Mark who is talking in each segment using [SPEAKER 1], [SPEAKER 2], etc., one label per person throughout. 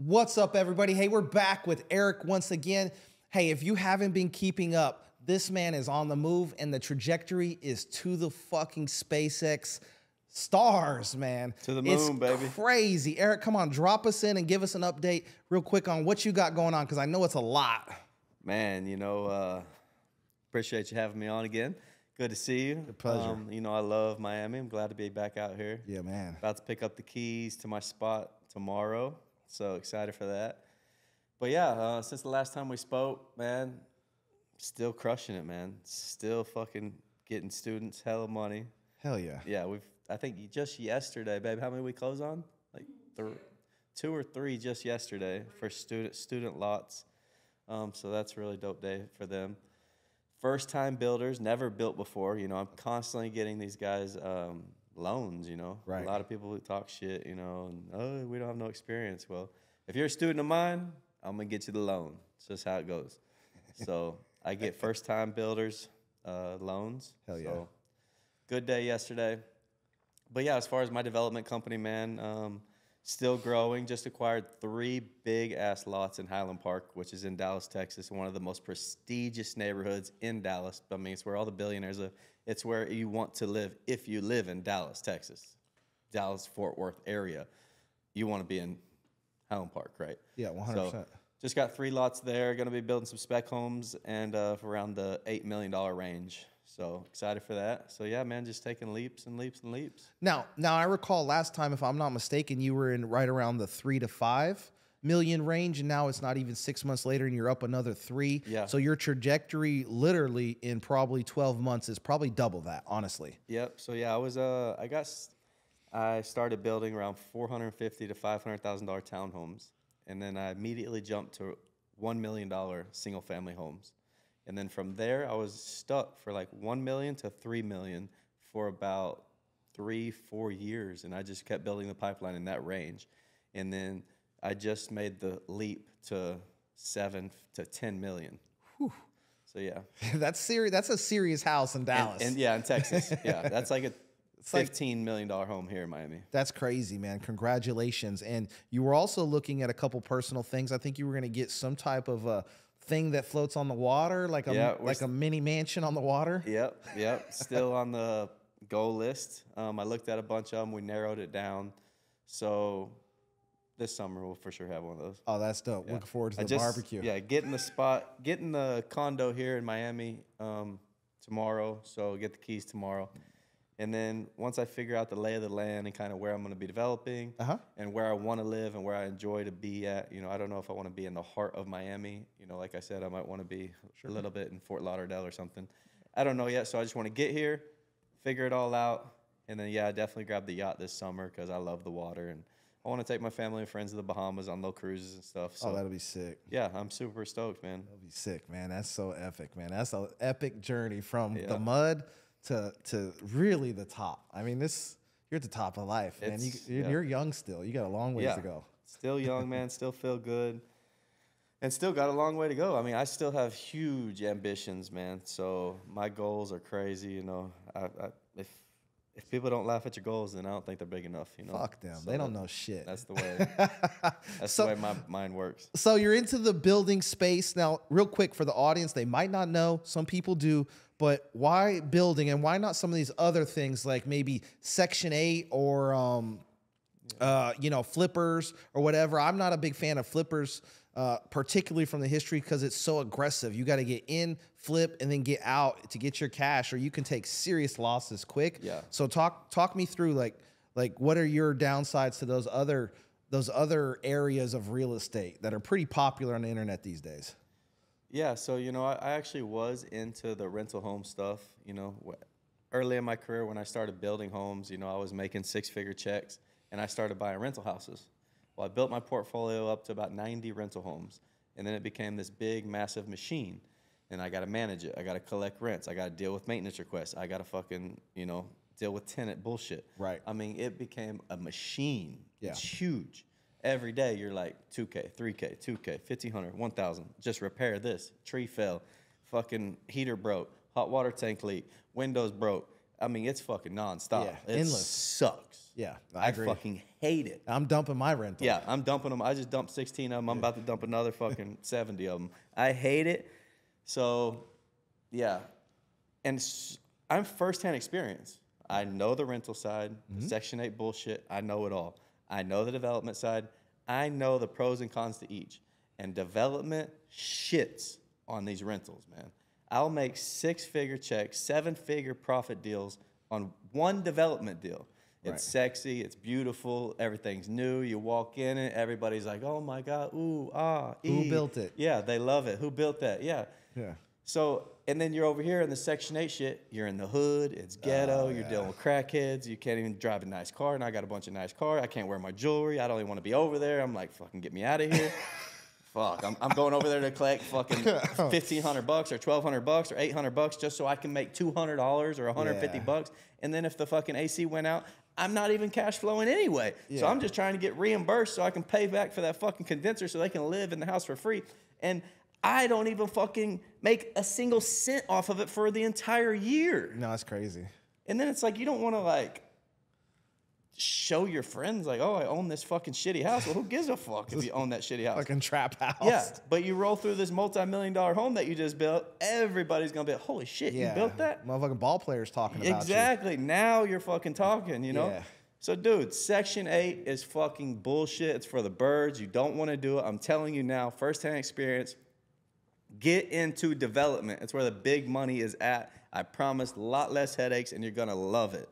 [SPEAKER 1] What's up, everybody? Hey, we're back with Eric once again. Hey, if you haven't been keeping up, this man is on the move and the trajectory is to the fucking SpaceX stars, man.
[SPEAKER 2] To the moon, baby.
[SPEAKER 1] It's crazy. Eric, come on, drop us in and give us an update real quick on what you got going on, because I know it's a lot.
[SPEAKER 2] Man, appreciate you having me on again. Good to see you.
[SPEAKER 1] A pleasure.
[SPEAKER 2] I love Miami. I'm glad to be back out here.
[SPEAKER 1] Yeah, man.
[SPEAKER 2] About to pick up the keys to my spot tomorrow. So excited for that. But yeah, since the last time we spoke, man, still crushing it, man. Still fucking getting students hella money.
[SPEAKER 1] Hell yeah.
[SPEAKER 2] Yeah, I think just yesterday, babe, how many we close on? Like 2 or 3 just yesterday for student lots. So that's a really dope day for them. First time builders, never built before. I'm constantly getting these guys loans,
[SPEAKER 1] Right.
[SPEAKER 2] A lot of people who talk shit, and, oh, we don't have no experience. Well, if you're a student of mine, I'm going to get you the loan. It's just how it goes. So I get first time builders loans.
[SPEAKER 1] Hell yeah.
[SPEAKER 2] So good day yesterday. But yeah, as far as my development company, man, still growing. Just acquired 3 big-ass lots in Highland Park, which is in Dallas, Texas, one of the most prestigious neighborhoods in Dallas. I mean, it's where all the billionaires live. It's where you want to live if you live in Dallas, Texas, Dallas-Fort Worth area. You want to be in Highland Park, right?
[SPEAKER 1] Yeah, 100%.
[SPEAKER 2] So just got 3 lots there. Going to be building some spec homes and for around the $8 million range. So excited for that. So yeah, man, just taking leaps and leaps and leaps.
[SPEAKER 1] Now I recall last time, if I'm not mistaken, you were in right around the 3 to 5 million range, and now it's not even 6 months later, and you're up another 3.
[SPEAKER 2] Yeah.
[SPEAKER 1] So your trajectory, literally in probably 12 months, is probably double that, honestly.
[SPEAKER 2] Yep. So yeah, I started building around $450,000 to $500,000 townhomes, and then I immediately jumped to $1 million single family homes. And then from there, I was stuck for like $1 million to $3 million for about 3-4 years. And I just kept building the pipeline in that range. And then I just made the leap to 7 to 10 million.
[SPEAKER 1] Whew.
[SPEAKER 2] So yeah.
[SPEAKER 1] That's serious. That's a serious house in Dallas.
[SPEAKER 2] And yeah, in Texas. Yeah, that's like a $15 million home here in Miami.
[SPEAKER 1] That's crazy, man. Congratulations. And you were also looking at a couple personal things. I think you were going to get some type of thing that floats on the water, like a mini mansion on the water.
[SPEAKER 2] Yep. Still on the goal list. I looked at a bunch of them. We narrowed it down. So this summer we'll for sure have one of those.
[SPEAKER 1] Oh, that's dope.
[SPEAKER 2] Yeah.
[SPEAKER 1] Looking forward to the barbecue.
[SPEAKER 2] Yeah, getting the condo here in Miami tomorrow. So get the keys tomorrow. And then once I figure out the lay of the land and kind of where I'm going to be developing and where I want to live and where I enjoy to be at, I don't know if I want to be in the heart of Miami. Like I said, I might want to be a little bit in Fort Lauderdale or something. I don't know yet, so I just want to get here, figure it all out, and then, yeah, I definitely grab the yacht this summer because I love the water, and I want to take my family and friends to the Bahamas on little cruises and stuff. So,
[SPEAKER 1] oh, that'll be sick.
[SPEAKER 2] Yeah, I'm super stoked, man.
[SPEAKER 1] That'll be sick, man. That's so epic, man. That's an epic journey from the mud to really the top. I mean, you're at the top of life, man. You're young still. You got a long ways to go.
[SPEAKER 2] Still young, man. Still feel good. And still got a long way to go. I mean, I still have huge ambitions, man. So my goals are crazy, If people don't laugh at your goals, then I don't think they're big enough,
[SPEAKER 1] Fuck them. So they don't know shit.
[SPEAKER 2] That's the way. That's the way my mind works.
[SPEAKER 1] So you're into the building space now. Real quick for the audience, they might not know. Some people do, but why building and why not some of these other things like maybe Section 8 or flippers or whatever? I'm not a big fan of flippers. Particularly from the history, because it's so aggressive. You got to get in, flip, and then get out to get your cash, or you can take serious losses quick.
[SPEAKER 2] Yeah.
[SPEAKER 1] So talk me through like what are your downsides to those other areas of real estate that are pretty popular on the internet these days?
[SPEAKER 2] Yeah. So I actually was into the rental home stuff. Early in my career when I started building homes, I was making 6-figure checks, and I started buying rental houses. Well, I built my portfolio up to about 90 rental homes, and then it became this big, massive machine. And I got to manage it. I got to collect rents. I got to deal with maintenance requests. I got to fucking, deal with tenant bullshit.
[SPEAKER 1] Right.
[SPEAKER 2] I mean, it became a machine.
[SPEAKER 1] Yeah.
[SPEAKER 2] It's huge. Every day you're like 2K, 3K, 2K, 1,500, 1,000. Just repair this. Tree fell. Fucking heater broke. Hot water tank leak. Windows broke. I mean, it's fucking nonstop.
[SPEAKER 1] Yeah,
[SPEAKER 2] It
[SPEAKER 1] endless.
[SPEAKER 2] sucks.
[SPEAKER 1] Yeah, I agree.
[SPEAKER 2] fucking hate it.
[SPEAKER 1] I'm dumping my rental.
[SPEAKER 2] Yeah, I'm dumping them. I just dumped 16 of them. I'm about to dump another fucking 70 of them. I hate it. So, yeah. And I'm firsthand experience. I know the rental side, the Section 8 bullshit. I know it all. I know the development side. I know the pros and cons to each. And development shits on these rentals, man. I'll make 6-figure checks, 7-figure profit deals on one development deal. It's sexy, it's beautiful, everything's new. You walk in it, everybody's like, oh my God, ooh, ah,
[SPEAKER 1] Who built it?
[SPEAKER 2] Yeah, they love it. Who built that? Yeah.
[SPEAKER 1] Yeah.
[SPEAKER 2] So, and then you're over here in the Section 8 shit. You're in the hood. It's ghetto. You're dealing with crackheads. You can't even drive a nice car. And I got a bunch of nice cars. I can't wear my jewelry. I don't even want to be over there. I'm like, fucking get me out of here. Fuck. I'm going over there to collect fucking $1,500 or $1,200 or $800 just so I can make $200 or $150. And then if the fucking AC went out, I'm not even cash flowing anyway. So I'm just trying to get reimbursed so I can pay back for that fucking condenser so they can live in the house for free. And I don't even fucking make a single cent off of it for the entire year.
[SPEAKER 1] No, that's crazy.
[SPEAKER 2] And then it's like, you don't want to like show your friends like, oh, I own this fucking shitty house. Well, who gives a fuck if you own that shitty house?
[SPEAKER 1] Fucking trap house.
[SPEAKER 2] Yeah, but you roll through this multi-million-dollar home that you just built, everybody's going to be like, holy shit, you built that?
[SPEAKER 1] Motherfucking ball players talking about
[SPEAKER 2] Exactly. Now you're fucking talking, you know?
[SPEAKER 1] Yeah.
[SPEAKER 2] So, dude, Section 8 is fucking bullshit. It's for the birds. You don't want to do it. I'm telling you now, firsthand experience. Get into development. It's where the big money is at. I promise, a lot less headaches, and you're going to love it.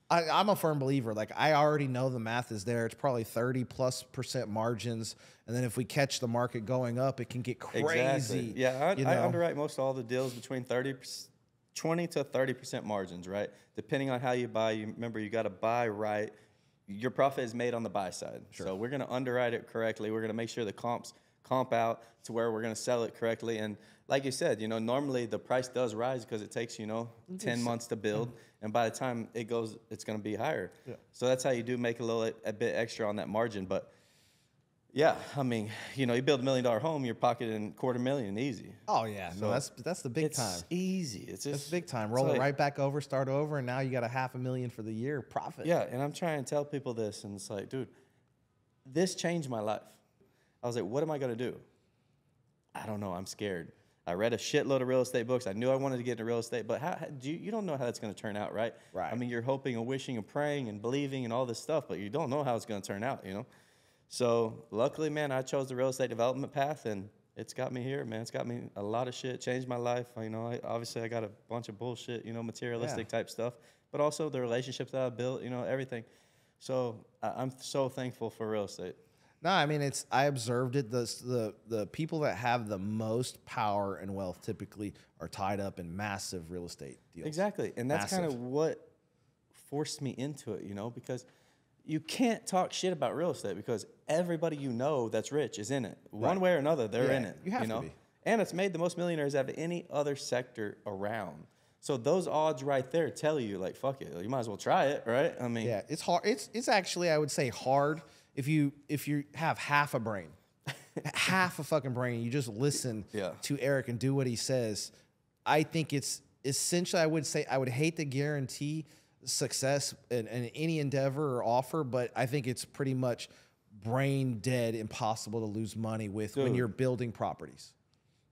[SPEAKER 1] I'm a firm believer. Like, I already know the math is there. It's probably 30+% margins. And then if we catch the market going up, it can get crazy.
[SPEAKER 2] Exactly. Yeah, I underwrite most all the deals between 20 to 30% margins, right? Depending on how you buy. You remember, you got to buy right. Your profit is made on the buy side. Sure. So we're going to underwrite it correctly. We're going to make sure the comp out to where we're going to sell it correctly. And like you said, you know, normally the price does rise because it takes, you know, 10 months to build. And by the time it goes, it's going to be higher. Yeah. So that's how you do make a bit extra on that margin. But yeah, I mean, you know, you build $1 million home, you're pocketing $250,000 easy.
[SPEAKER 1] Oh yeah, so no, that's the big time.
[SPEAKER 2] It's easy. It's just
[SPEAKER 1] that's big time. Roll it right back over, start over, and now you got $500,000 for the year profit.
[SPEAKER 2] Yeah, and I'm trying to tell people this, and it's like, dude, this changed my life. I was like, what am I going to do? I don't know. I'm scared. I read a shitload of real estate books. I knew I wanted to get into real estate, but you don't know how that's going to turn out, right? Right. I mean, you're hoping and wishing and praying and believing and all this stuff, but you don't know how it's going to turn out, you know? So luckily, man, I chose the real estate development path, and it's got me here, man. It's got me a lot of shit, changed my life. You know, obviously I got a bunch of bullshit, you know, materialistic type stuff, but also the relationships that I built, you know, everything. So I'm so thankful for real estate.
[SPEAKER 1] No, I mean, I observed it. The people that have the most power and wealth typically are tied up in massive real estate deals.
[SPEAKER 2] Exactly. And that's kind of what forced me into it, you know, because you can't talk shit about real estate because everybody you know that's rich is in it. One way or another, they're in it.
[SPEAKER 1] You have to be.
[SPEAKER 2] And it's made the most millionaires out of any other sector around. So those odds right there tell you, like, fuck it, you might as well try it, right? I mean,
[SPEAKER 1] yeah, it's hard. It's actually, I would say, hard if you have half a brain, half a fucking brain. You just listen to Eric and do what he says. I think it's essentially, I would hate to guarantee success in any endeavor or offer, but I think it's pretty much brain dead impossible to lose money with when you're building properties.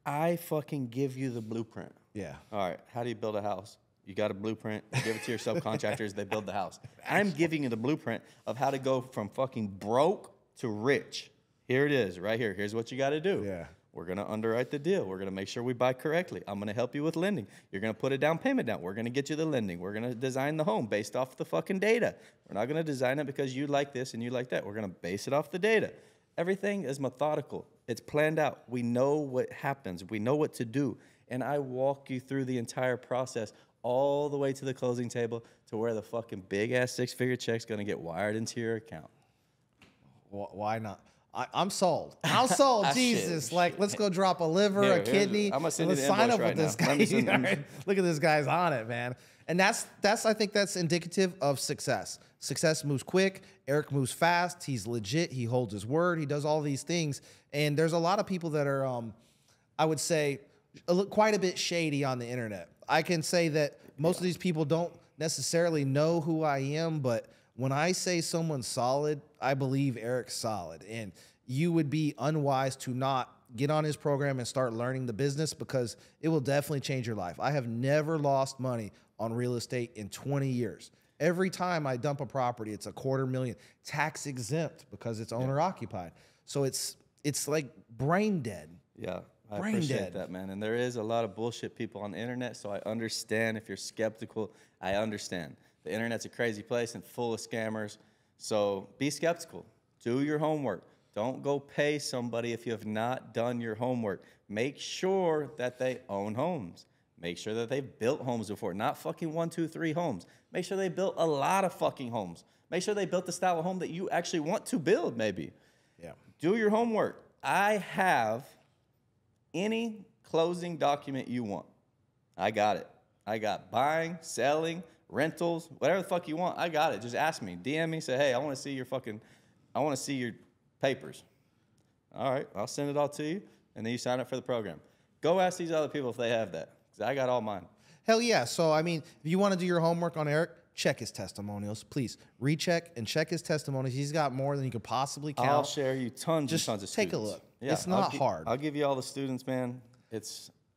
[SPEAKER 2] I fucking give you the blueprint.
[SPEAKER 1] Yeah.
[SPEAKER 2] All right. How do you build a house? You got a blueprint. You give it to your subcontractors. They build the house. I'm giving you the blueprint of how to go from fucking broke to rich. Here it is, right here. Here's what you got to do. Yeah. We're going to underwrite the deal. We're going to make sure we buy correctly. I'm going to help you with lending. You're going to put a down payment down. We're going to get you the lending. We're going to design the home based off the fucking data. We're not going to design it because you like this and you like that. We're going to base it off the data. Everything is methodical. It's planned out. We know what happens. We know what to do. And I walk you through the entire process all the way to the closing table to where the fucking big-ass six-figure check's going to get wired into your account.
[SPEAKER 1] Why not? I'm sold. I'm sold. Jesus. Like, let's go drop a liver, a kidney.
[SPEAKER 2] I'm going to send you the
[SPEAKER 1] sign up
[SPEAKER 2] right
[SPEAKER 1] with this guy. Look at this guy's on it, man. And that's I think that's indicative of success. Success moves quick. Eric moves fast. He's legit. He holds his word. He does all these things. And there's a lot of people that are, I would say, quite a bit shady on the internet. I can say that most of these people don't necessarily know who I am, but when I say someone's solid, I believe Eric's solid. And you would be unwise to not get on his program and start learning the business, because it will definitely change your life. I have never lost money on real estate in 20 years. Every time I dump a property, it's $250,000 tax exempt because it's owner occupied. So it's like brain dead.
[SPEAKER 2] Yeah, I appreciate that, man. And there is a lot of bullshit people on the internet, so I understand if you're skeptical. I understand. The internet's a crazy place and full of scammers. So be skeptical. Do your homework. Don't go pay somebody if you have not done your homework. Make sure that they own homes. Make sure that they've built homes before, not fucking 1, 2, 3 homes. Make sure they built a lot of fucking homes. Make sure they built the style of home that you actually want to build, maybe.
[SPEAKER 1] Yeah.
[SPEAKER 2] Do your homework. I have any closing document you want. I got it. I got buying, selling, rentals, whatever the fuck you want. I got it. Just ask me. DM me. Say, hey, I want to see your papers. All right, I'll send it all to you, and then you sign up for the program. Go ask these other people if they have that, because I got all mine.
[SPEAKER 1] Hell yeah. So, I mean, if you want to do your homework on Eric, check his testimonials. Please recheck and check his testimonials. He's got more than you could possibly count.
[SPEAKER 2] I'll share you tons and tons of students.
[SPEAKER 1] Take a look. Yeah, it's not hard.
[SPEAKER 2] I'll give you all the students, man.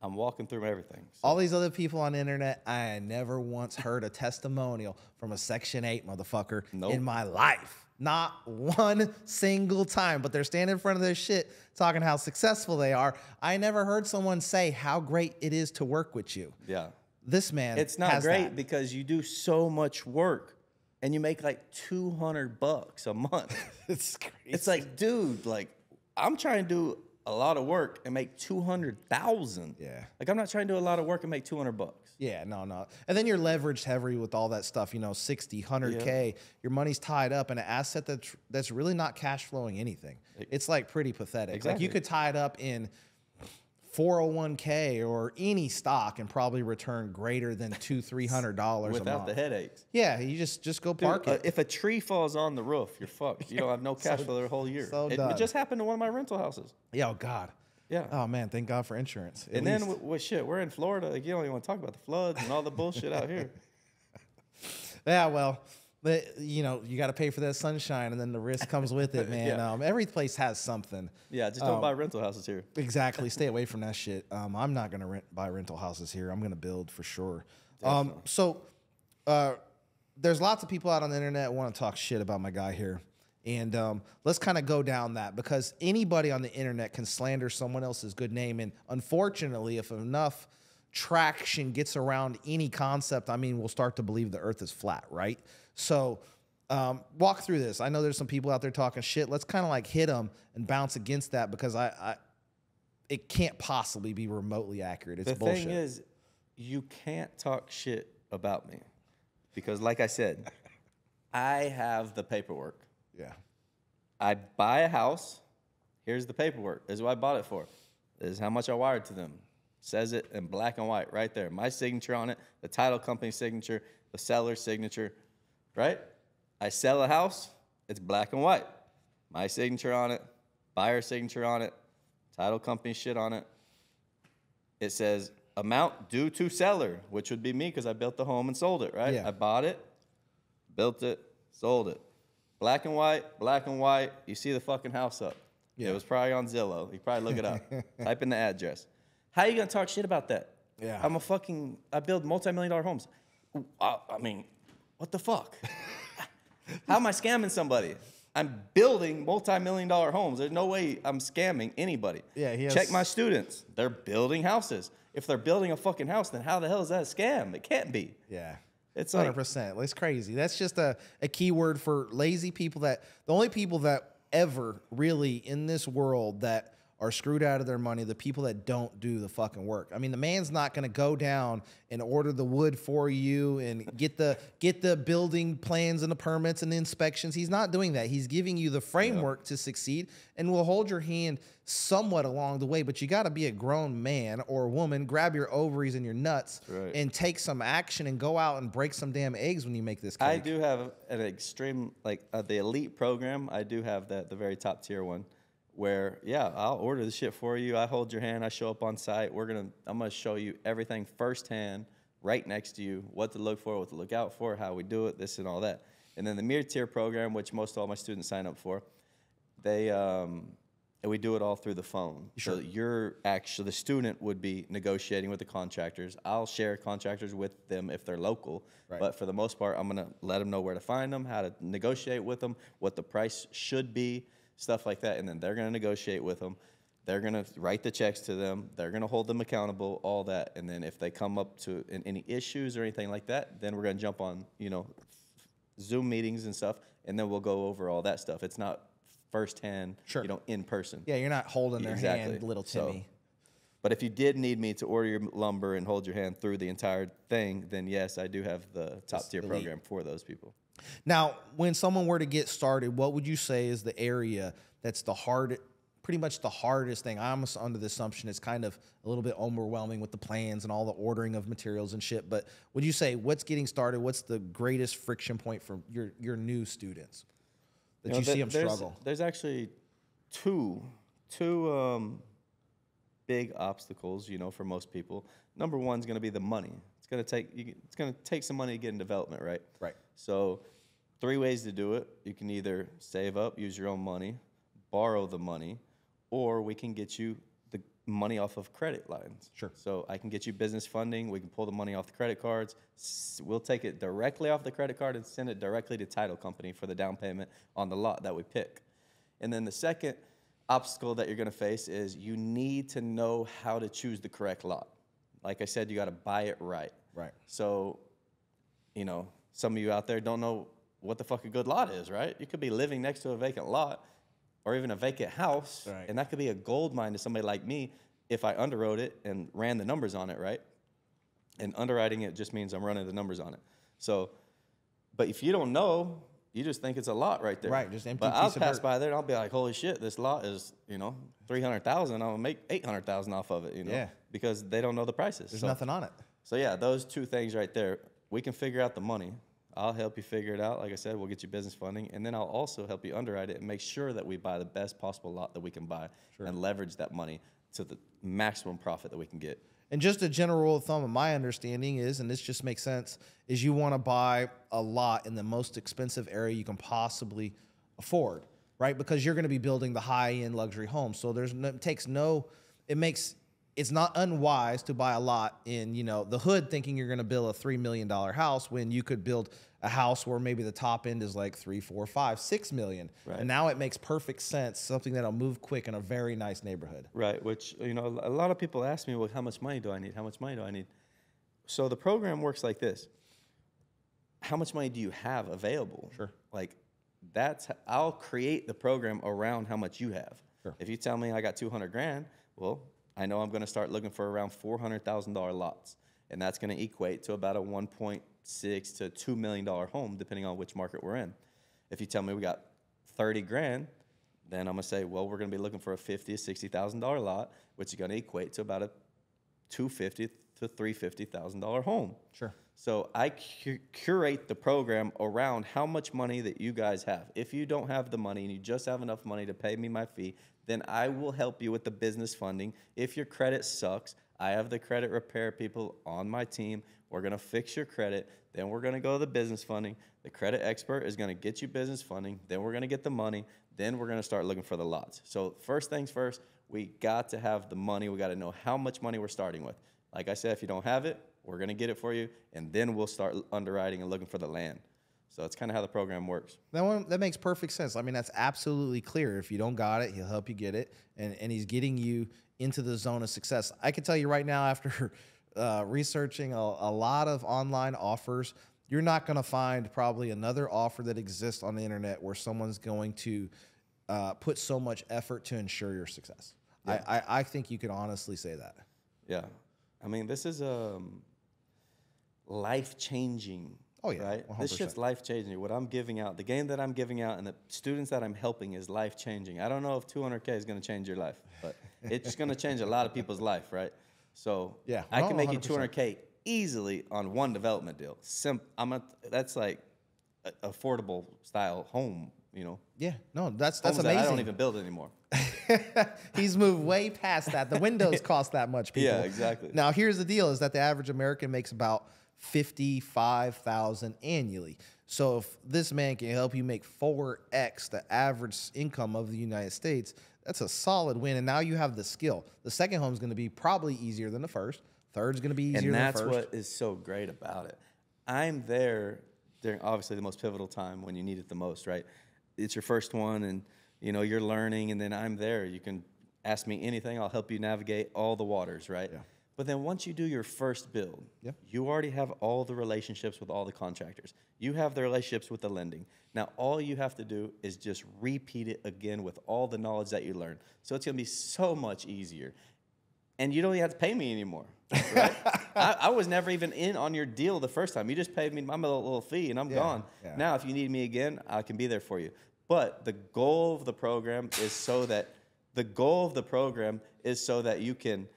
[SPEAKER 2] I'm walking through everything. So.
[SPEAKER 1] All these other people on the internet, I never once heard a testimonial from a Section 8 motherfucker in my life. Not one single time. But they're standing in front of their shit talking how successful they are. I never heard someone say how great it is to work with you.
[SPEAKER 2] Yeah.
[SPEAKER 1] This man
[SPEAKER 2] It's not great because you do so much work and you make like $200 a month.
[SPEAKER 1] It's crazy.
[SPEAKER 2] It's like, dude, like I'm trying to do a lot of work and make 200,000.
[SPEAKER 1] Yeah.
[SPEAKER 2] Like I'm not trying to do a lot of work and make $200.
[SPEAKER 1] Yeah, no. And then you're leveraged heavy with all that stuff, 60, 100K. Your money's tied up in an asset that's really not cash flowing anything. It's like pretty pathetic.
[SPEAKER 2] Exactly.
[SPEAKER 1] Like you could tie it up in 401k or any stock and probably return greater than $200-300 a month.
[SPEAKER 2] Without the headaches.
[SPEAKER 1] Yeah, you just go park it.
[SPEAKER 2] If a tree falls on the roof, you're fucked. You don't have no cash for the whole year. It just happened to one of my rental houses.
[SPEAKER 1] Yeah, oh God.
[SPEAKER 2] Yeah.
[SPEAKER 1] Oh man, thank God for insurance.
[SPEAKER 2] And then with shit, we're in Florida. Like, you don't even want to talk about the floods and all the bullshit out here.
[SPEAKER 1] Yeah, well, you got to pay for that sunshine, and then the risk comes with it, man.
[SPEAKER 2] Yeah.
[SPEAKER 1] Every place has something.
[SPEAKER 2] Yeah, just don't buy rental houses here.
[SPEAKER 1] Exactly. Stay away from that shit. I'm not going to buy rental houses here. I'm going to build for sure. There's lots of people out on the internet who want to talk shit about my guy here. And let's kind of go down that, because anybody on the internet can slander someone else's good name. And unfortunately, if enough traction gets around any concept, we'll start to believe the earth is flat, right? So walk through this. I know there's some people out there talking shit. Let's kind of like hit them and bounce against that, because it can't possibly be remotely accurate. It's bullshit.
[SPEAKER 2] The thing is, you can't talk shit about me, because like I said, I have the paperwork.
[SPEAKER 1] Yeah.
[SPEAKER 2] I buy a house. Here's the paperwork. This is what I bought it for. This is how much I wired to them. Says it in black and white right there. My signature on it, the title company's signature, the seller's signature, right? I sell a house. It's black and white. My signature on it, buyer's signature on it, title company shit on it. It says amount due to seller, which would be me because I built the home and sold it, right?
[SPEAKER 1] Yeah.
[SPEAKER 2] I bought it, built it, sold it. Black and white. You see the fucking house up. Yeah. It was probably on Zillow. You probably look it up. Type in the address. How are you going to talk shit about that?
[SPEAKER 1] Yeah.
[SPEAKER 2] I build multi-million-dollar homes. What the fuck? How am I scamming somebody? I'm building multi-million-dollar homes. There's no way I'm scamming anybody.
[SPEAKER 1] Yeah,
[SPEAKER 2] Check my students. They're building houses. If they're building a fucking house, then how the hell is that a scam? It can't be.
[SPEAKER 1] Yeah.
[SPEAKER 2] It's
[SPEAKER 1] 100%. It's crazy. That's just a keyword for lazy people. That the only people that ever really in this world that are screwed out of their money, the people that don't do the fucking work. The man's not going to go down and order the wood for you and get the building plans and the permits and the inspections. He's not doing that. He's giving you the framework to succeed and will hold your hand somewhat along the way. But you got to be a grown man or woman, grab your ovaries and your nuts and take some action and go out and break some damn eggs when you make this cake.
[SPEAKER 2] I do have an extreme, the elite program. I do have the very top tier one. Where, yeah, I'll order the shit for you. I hold your hand. I show up on site. I'm gonna show you everything firsthand, right next to you, what to look for, what to look out for, how we do it, this and all that. And then the mid-tier program, which most all my students sign up for, we do it all through the phone.
[SPEAKER 1] Sure.
[SPEAKER 2] So the student would be negotiating with the contractors. I'll share contractors with them if they're local. Right. But for the most part, I'm going to let them know where to find them, how to negotiate with them, what the price should be, stuff like that. And then they're going to negotiate with them. They're going to write the checks to them. They're going to hold them accountable, all that. And then if they come up to any issues or anything like that, then we're going to jump on, Zoom meetings and stuff, and then we'll go over all that stuff. It's not firsthand,
[SPEAKER 1] sure.
[SPEAKER 2] In person.
[SPEAKER 1] Yeah, you're not holding their hand, little Timmy.
[SPEAKER 2] But if you did need me to order your lumber and hold your hand through the entire thing, then yes, I do have the top tier program for those people.
[SPEAKER 1] Now, when someone were to get started, what would you say is the area that's pretty much the hardest thing? I'm under the assumption it's kind of a little bit overwhelming with the plans and all the ordering of materials and shit. But would you say what's getting started? What's the greatest friction point for your new students that you see them struggle?
[SPEAKER 2] There's actually two big obstacles, for most people. Number one is going to be the money. It's going to take some money to get in development, right?
[SPEAKER 1] Right.
[SPEAKER 2] So 3 ways to do it. You can either save up, use your own money, borrow the money, or we can get you the money off of credit lines.
[SPEAKER 1] Sure.
[SPEAKER 2] So I can get you business funding. We can pull the money off the credit cards. We'll take it directly off the credit card and send it directly to title company for the down payment on the lot that we pick. And then the second obstacle that you're going to face is you need to know how to choose the correct lot. Like I said, you got to buy it right.
[SPEAKER 1] Right.
[SPEAKER 2] So, some of you out there don't know what the fuck a good lot is, right? You could be living next to a vacant lot, or even a vacant house, right. And that could be a gold mine to somebody like me if I underwrote it and ran the numbers on it, right? And underwriting it just means I'm running the numbers on it. So, but if you don't know, you just think it's a lot right there.
[SPEAKER 1] Right, just empty
[SPEAKER 2] but
[SPEAKER 1] piece
[SPEAKER 2] I'll
[SPEAKER 1] of
[SPEAKER 2] pass
[SPEAKER 1] dirt.
[SPEAKER 2] By there and I'll be like, holy shit, this lot is, $300,000. I'm gonna make $800,000 off of it,
[SPEAKER 1] Yeah.
[SPEAKER 2] because they don't know the prices.
[SPEAKER 1] There's nothing on it.
[SPEAKER 2] So yeah, those two things right there, we can figure out the money. I'll help you figure it out. Like I said, we'll get you business funding, and then I'll also help you underwrite it and make sure that we buy the best possible lot that we can buy and leverage that money to the maximum profit that we can get.
[SPEAKER 1] And just a general rule of thumb, of my understanding is, and this just makes sense, is you want to buy a lot in the most expensive area you can possibly afford, right? Because you're going to be building the high-end luxury home. So it's not unwise to buy a lot in, the hood thinking you're going to build a $3 million house when you could build a house where maybe the top end is like 3, 4, 5, 6 million. Right. And now it makes perfect sense, something that'll move quick in a very nice neighborhood.
[SPEAKER 2] Right, which, a lot of people ask me, well, how much money do I need? How much money do I need? So the program works like this. How much money do you have available?
[SPEAKER 1] Sure.
[SPEAKER 2] I'll create the program around how much you have.
[SPEAKER 1] Sure.
[SPEAKER 2] If you tell me I got 200 grand, well, I know I'm going to start looking for around $400,000 lots. And that's going to equate to about a $1.6 to $2 million home, depending on which market we're in. If you tell me we got 30 grand, then I'm going to say, well, we're going to be looking for a $50,000 to $60,000 lot, which is going to equate to about a $250,000 to $350,000 home.
[SPEAKER 1] Sure.
[SPEAKER 2] So I curate the program around how much money that you guys have. If you don't have the money and you just have enough money to pay me my fee, then I will help you with the business funding. If your credit sucks, I have the credit repair people on my team. We're going to fix your credit. Then we're going to go to the business funding. The credit expert is going to get you business funding. Then we're going to get the money. Then we're going to start looking for the lots. So first things first, we got to have the money. We got to know how much money we're starting with. Like I said, if you don't have it, we're going to get it for you, and then we'll start underwriting and looking for the land. So that's kind of how the program works.
[SPEAKER 1] That makes perfect sense. I mean, that's absolutely clear. If you don't got it, he'll help you get it, and he's getting you into the zone of success. I can tell you right now, after researching a lot of online offers, you're not going to find probably another offer that exists on the internet where someone's going to put so much effort to ensure your success. Yeah. I think you can honestly say that.
[SPEAKER 2] Yeah. I mean, this is life-changing. Oh, yeah. Right? 100%. This shit's life-changing. What I'm giving out, the game that I'm giving out, and the students that I'm helping is life-changing. I don't know if 200K is going to change your life, but it's going to change a lot of people's life, right? So yeah, I can make 100%. You 200K easily on one development deal. That's like affordable style home,
[SPEAKER 1] Yeah, no, that's
[SPEAKER 2] homes
[SPEAKER 1] amazing.
[SPEAKER 2] That I don't even build anymore.
[SPEAKER 1] He's moved way past that. The windows cost that much, people.
[SPEAKER 2] Yeah, exactly.
[SPEAKER 1] Now, here's the deal, is that the average American makes about $55,000 annually. So if this man can help you make 4x the average income of the United States, that's a solid win. And now you have the skill. The second home is going to be probably easier than the first. Third's going to be easier than the first.
[SPEAKER 2] And that's what is so great about it. I'm there during obviously the most pivotal time when you need it the most, right? It's your first one, and you know you're learning, and then I'm there. You can ask me anything. I'll help you navigate all the waters, right? Yeah. But then once you do your first build, you already have all the relationships with all the contractors. You have the relationships with the lending. Now, all you have to do is just repeat it again with all the knowledge that you learned. So it's going to be so much easier. And you don't even have to pay me anymore, right? I was never even in on your deal the first time. You just paid me my little fee, and I'm gone. Yeah. Now, if you need me again, I can be there for you. But the goal of the program is so that you can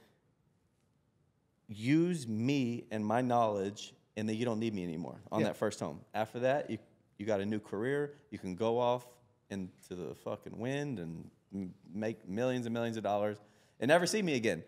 [SPEAKER 2] use me and my knowledge, and then you don't need me anymore on that first home. After that, you got a new career. You can go off into the fucking wind and make millions and millions of dollars and never see me again,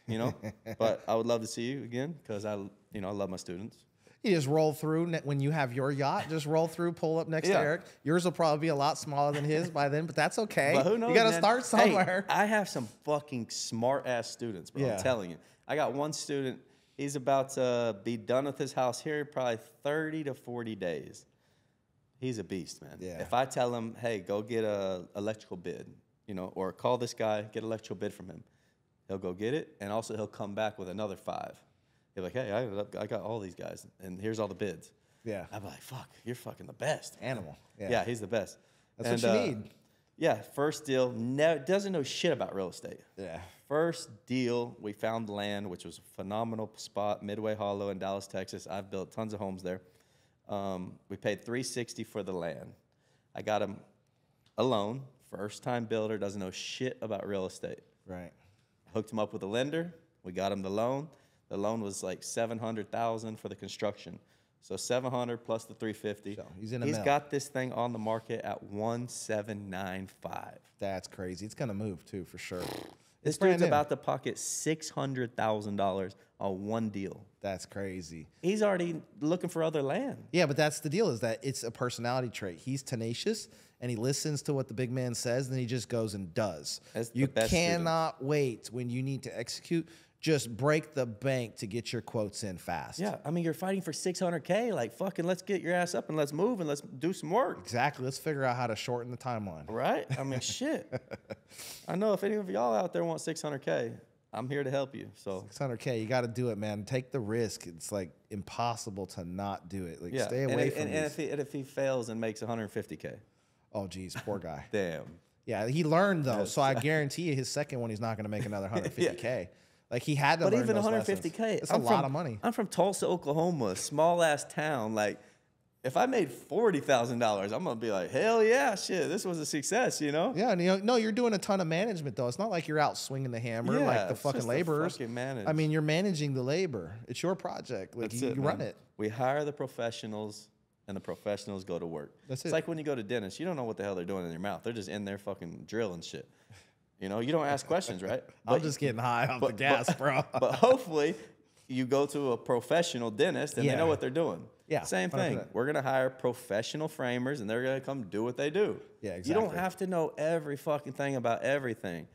[SPEAKER 2] you know? But I would love to see you again because I love my students.
[SPEAKER 1] You just roll through when you have your yacht. Just roll through, pull up next to Eric. Yours will probably be a lot smaller than his by then, but that's okay.
[SPEAKER 2] But who knows,
[SPEAKER 1] you got to start somewhere.
[SPEAKER 2] Hey, I have some fucking smart-ass students, bro. I'm telling you. I got one student. He's about to be done with his house here probably 30 to 40 days. He's a beast, man. Yeah. If I tell him, hey, go get a electrical bid, you know, or call this guy, get an electrical bid from him, he'll go get it, and also he'll come back with another 5. He'll be like, hey, I got all these guys, and here's all the bids. Yeah. I'm like, fuck, you're fucking the best.
[SPEAKER 1] Animal.
[SPEAKER 2] Yeah, he's the best.
[SPEAKER 1] That's what you need.
[SPEAKER 2] Yeah, first deal, doesn't know shit about real estate. Yeah. First deal, we found land, which was a phenomenal spot, Midway Hollow in Dallas, Texas. I've built tons of homes there. We paid $360 for the land. I got him a loan, first-time builder, doesn't know shit about real estate. Right. Hooked him up with a lender. We got him the loan. The loan was like $700,000 for the construction. So $700 plus the $350. So he's got this thing on the market at $1,795.
[SPEAKER 1] That's crazy. It's gonna move too, for sure.
[SPEAKER 2] This dude's about to pocket $600,000 on one deal.
[SPEAKER 1] That's crazy.
[SPEAKER 2] He's already looking for other land.
[SPEAKER 1] Yeah, but that's the deal, is that it's a personality trait. He's tenacious, and he listens to what the big man says, and then he just goes and does. You cannot wait when you need to execute. Just break the bank to get your quotes in fast.
[SPEAKER 2] Yeah, I mean, you're fighting for $600K. Like, fucking let's get your ass up and let's move and let's do some work.
[SPEAKER 1] Exactly. Let's figure out how to shorten the timeline.
[SPEAKER 2] Right? I mean, shit. I know if any of y'all out there want $600K, I'm here to help you. So
[SPEAKER 1] $600K, you got to do it, man. Take the risk. It's like impossible to not do it. Like, stay away from this.
[SPEAKER 2] And if he fails and makes $150K.
[SPEAKER 1] Oh, geez, poor guy.
[SPEAKER 2] Damn.
[SPEAKER 1] Yeah, he learned though, so I guarantee you his second one he's not going to make another $150K. Like, he had to learn those lessons. But even $150K, it's a lot of money.
[SPEAKER 2] I'm from Tulsa, Oklahoma, small ass town. Like, if I made $40,000, I'm gonna be like, hell yeah, shit, this was a success, you know?
[SPEAKER 1] Yeah, and no, you're doing a ton of management though. It's not like you're out swinging the hammer like the fucking laborers. I mean, you're managing the labor. It's your project. Like, you run it.
[SPEAKER 2] We hire the professionals, and the professionals go to work. It's like when you go to dentists, you don't know what the hell they're doing in your mouth. They're just in there fucking drilling shit. You know, you don't ask questions, right?
[SPEAKER 1] I'm just getting high off the gas, bro.
[SPEAKER 2] But hopefully, you go to a professional dentist and they know what they're doing.
[SPEAKER 1] Yeah,
[SPEAKER 2] same thing. 100%. We're gonna hire professional framers, and they're gonna come do what they do.
[SPEAKER 1] Yeah, exactly.
[SPEAKER 2] You don't have to know every fucking thing about everything.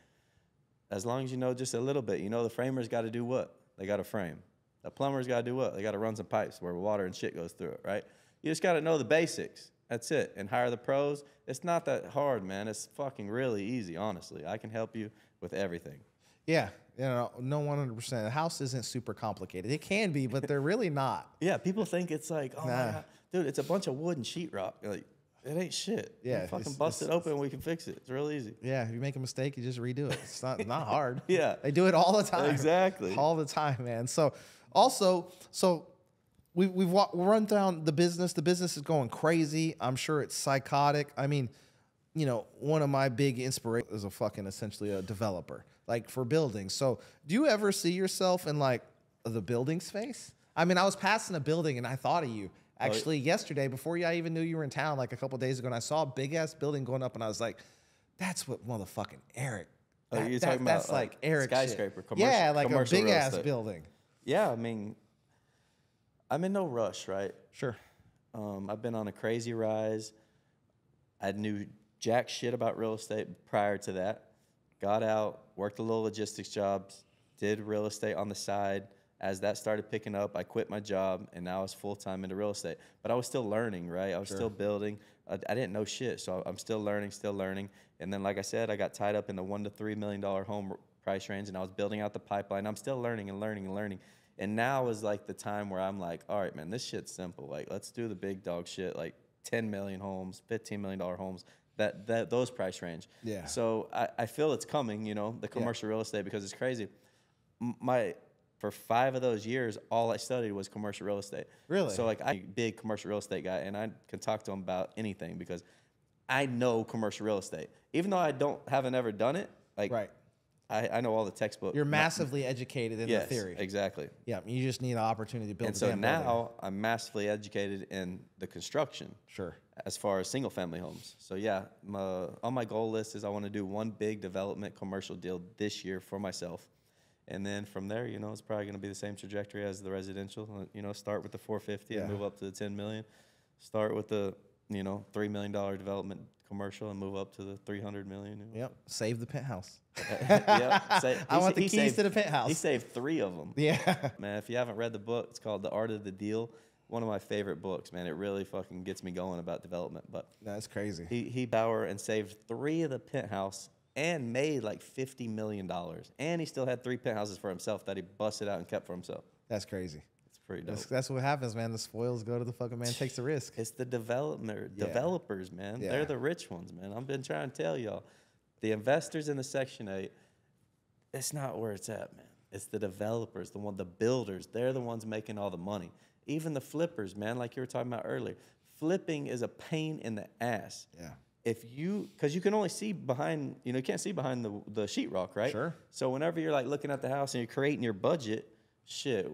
[SPEAKER 2] As long as you know just a little bit. You know, the framers got to do what? They got to frame. The plumbers got to do what? They got to run some pipes where water and shit goes through it, right? You just got to know the basics. That's it. And hire the pros. It's not that hard, man. It's fucking really easy, honestly. I can help you with everything.
[SPEAKER 1] Yeah. You know, no 100%. The house isn't super complicated. It can be, but they're really not.
[SPEAKER 2] Yeah, people think it's like, oh, my God. Dude, it's a bunch of wood and sheetrock. Like, it ain't shit. Yeah. You fucking bust it open and we can fix it. It's real easy.
[SPEAKER 1] Yeah, if you make a mistake, you just redo it. It's not hard.
[SPEAKER 2] Yeah.
[SPEAKER 1] They do it all the time.
[SPEAKER 2] Exactly.
[SPEAKER 1] All the time, man. So, also, We've run down the business. The business is going crazy. I'm sure it's psychotic. I mean, you know, one of my big inspirations is essentially a developer, like for buildings. So do you ever see yourself in like the building space? I mean, I was passing a building and I thought of you actually yesterday before I even knew you were in town, like a couple of days ago, and I saw a big ass building going up and I was like, that's what motherfucking Eric.
[SPEAKER 2] You're talking about
[SPEAKER 1] that's like Eric
[SPEAKER 2] skyscraper,
[SPEAKER 1] shit. Yeah, like a big ass building.
[SPEAKER 2] Yeah, I mean, I'm in no rush, right?
[SPEAKER 1] Sure.
[SPEAKER 2] I've been on a crazy rise. I knew jack shit about real estate prior to that. Got out, worked a little logistics jobs, did real estate on the side. As that started picking up, I quit my job, and now I was full-time into real estate. But I was still learning, right? I was still building. I didn't know shit, so I'm still learning. And then, like I said, I got tied up in the $1 to $3 million home price range, and I was building out the pipeline. I'm still learning and learning and learning. And now is like the time where I'm like, all right, man, this shit's simple. Like, let's do the big dog shit, like 10 million homes, $15 million homes, those price range.
[SPEAKER 1] Yeah.
[SPEAKER 2] So I feel it's coming, you know, the commercial real estate, because it's crazy. For 5 of those years, all I studied was commercial real estate.
[SPEAKER 1] Really?
[SPEAKER 2] So like, I'm a big commercial real estate guy, and I can talk to him about anything because I know commercial real estate. Even though I haven't ever done it, like,
[SPEAKER 1] right.
[SPEAKER 2] I know all the textbooks.
[SPEAKER 1] You're massively educated in the theory.
[SPEAKER 2] Exactly.
[SPEAKER 1] Yeah, you just need an opportunity to build.
[SPEAKER 2] And so now I'm massively educated in the construction.
[SPEAKER 1] Sure.
[SPEAKER 2] As far as single family homes. So yeah, on my goal list is I want to do one big development commercial deal this year for myself. And then from there, you know, it's probably going to be the same trajectory as the residential. You know, start with the 450 and move up to the 10 million. Start with the, you know, $3 million development commercial and move up to the 300 million. You know?
[SPEAKER 1] Yep. Save the penthouse.
[SPEAKER 2] Yep.
[SPEAKER 1] I want the keys to the penthouse.
[SPEAKER 2] He saved 3 of them.
[SPEAKER 1] Yeah.
[SPEAKER 2] Man, if you haven't read the book, it's called The Art of the Deal. One of my favorite books, man. It really fucking gets me going about development. But
[SPEAKER 1] that's crazy.
[SPEAKER 2] He Bauer and saved 3 of the penthouse and made like $50 million. And he still had 3 penthouses for himself that he busted out and kept for himself.
[SPEAKER 1] That's crazy.
[SPEAKER 2] It's pretty dope.
[SPEAKER 1] That's what happens, man. The spoils go to the fucking man takes the risk.
[SPEAKER 2] It's the developers, man.
[SPEAKER 1] Yeah.
[SPEAKER 2] They're the rich ones, man. I've been trying to tell y'all. The investors in the Section 8, it's not where it's at, man. It's the developers, the builders. They're the ones making all the money. Even the flippers, man, like you were talking about earlier. Flipping is a pain in the ass.
[SPEAKER 1] Yeah.
[SPEAKER 2] Because you can only see behind, you know, you can't see behind the sheetrock, right?
[SPEAKER 1] Sure.
[SPEAKER 2] So whenever you're like looking at the house and you're creating your budget, shit,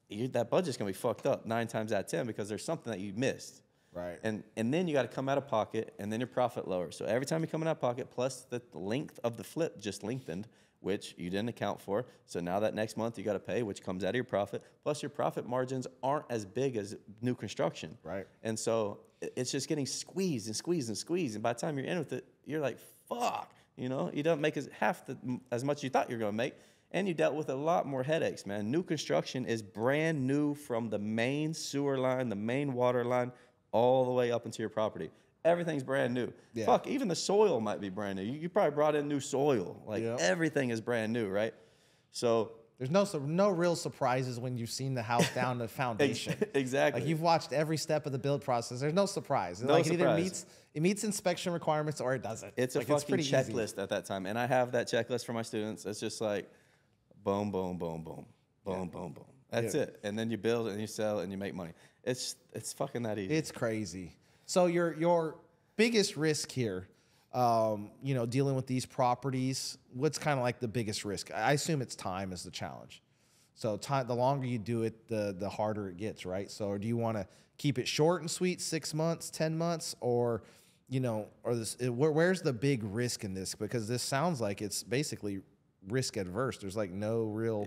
[SPEAKER 2] that budget's gonna be fucked up 9 times out of 10 because there's something that you missed.
[SPEAKER 1] Right.
[SPEAKER 2] And then you got to come out of pocket, and then your profit lowers. So every time you come out of pocket, plus the length of the flip just lengthened, which you didn't account for. So now that next month you got to pay, which comes out of your profit. Plus your profit margins aren't as big as new construction.
[SPEAKER 1] Right.
[SPEAKER 2] And so it's just getting squeezed and squeezed and squeezed. And by the time you're in with it, you're like, fuck, you know, you don't make as much you thought you were going to make. And you dealt with a lot more headaches, man. New construction is brand new from the main sewer line, the main water line, all the way up into your property. Everything's brand new. Yeah. Fuck, even the soil might be brand new. You probably brought in new soil. Like, everything is brand new, right? So
[SPEAKER 1] there's no real surprises when you've seen the house down to foundation.
[SPEAKER 2] Exactly.
[SPEAKER 1] Like, you've watched every step of the build process. There's no surprise. It either meets inspection requirements or it doesn't.
[SPEAKER 2] It's a fucking checklist at that time. And I have that checklist for my students. It's just like, boom, boom, boom, boom, boom, boom, boom. That's it. And then you build and you sell and you make money. It's fucking that easy.
[SPEAKER 1] It's crazy. So your biggest risk here, you know, dealing with these properties, what's kind of like the biggest risk? I assume it's time is the challenge. So time, the longer you do it, the harder it gets, right? So do you want to keep it short and sweet, 6 months, 10 months, or, you know, where's the big risk in this? Because this sounds like it's basically risk adverse. There's like no real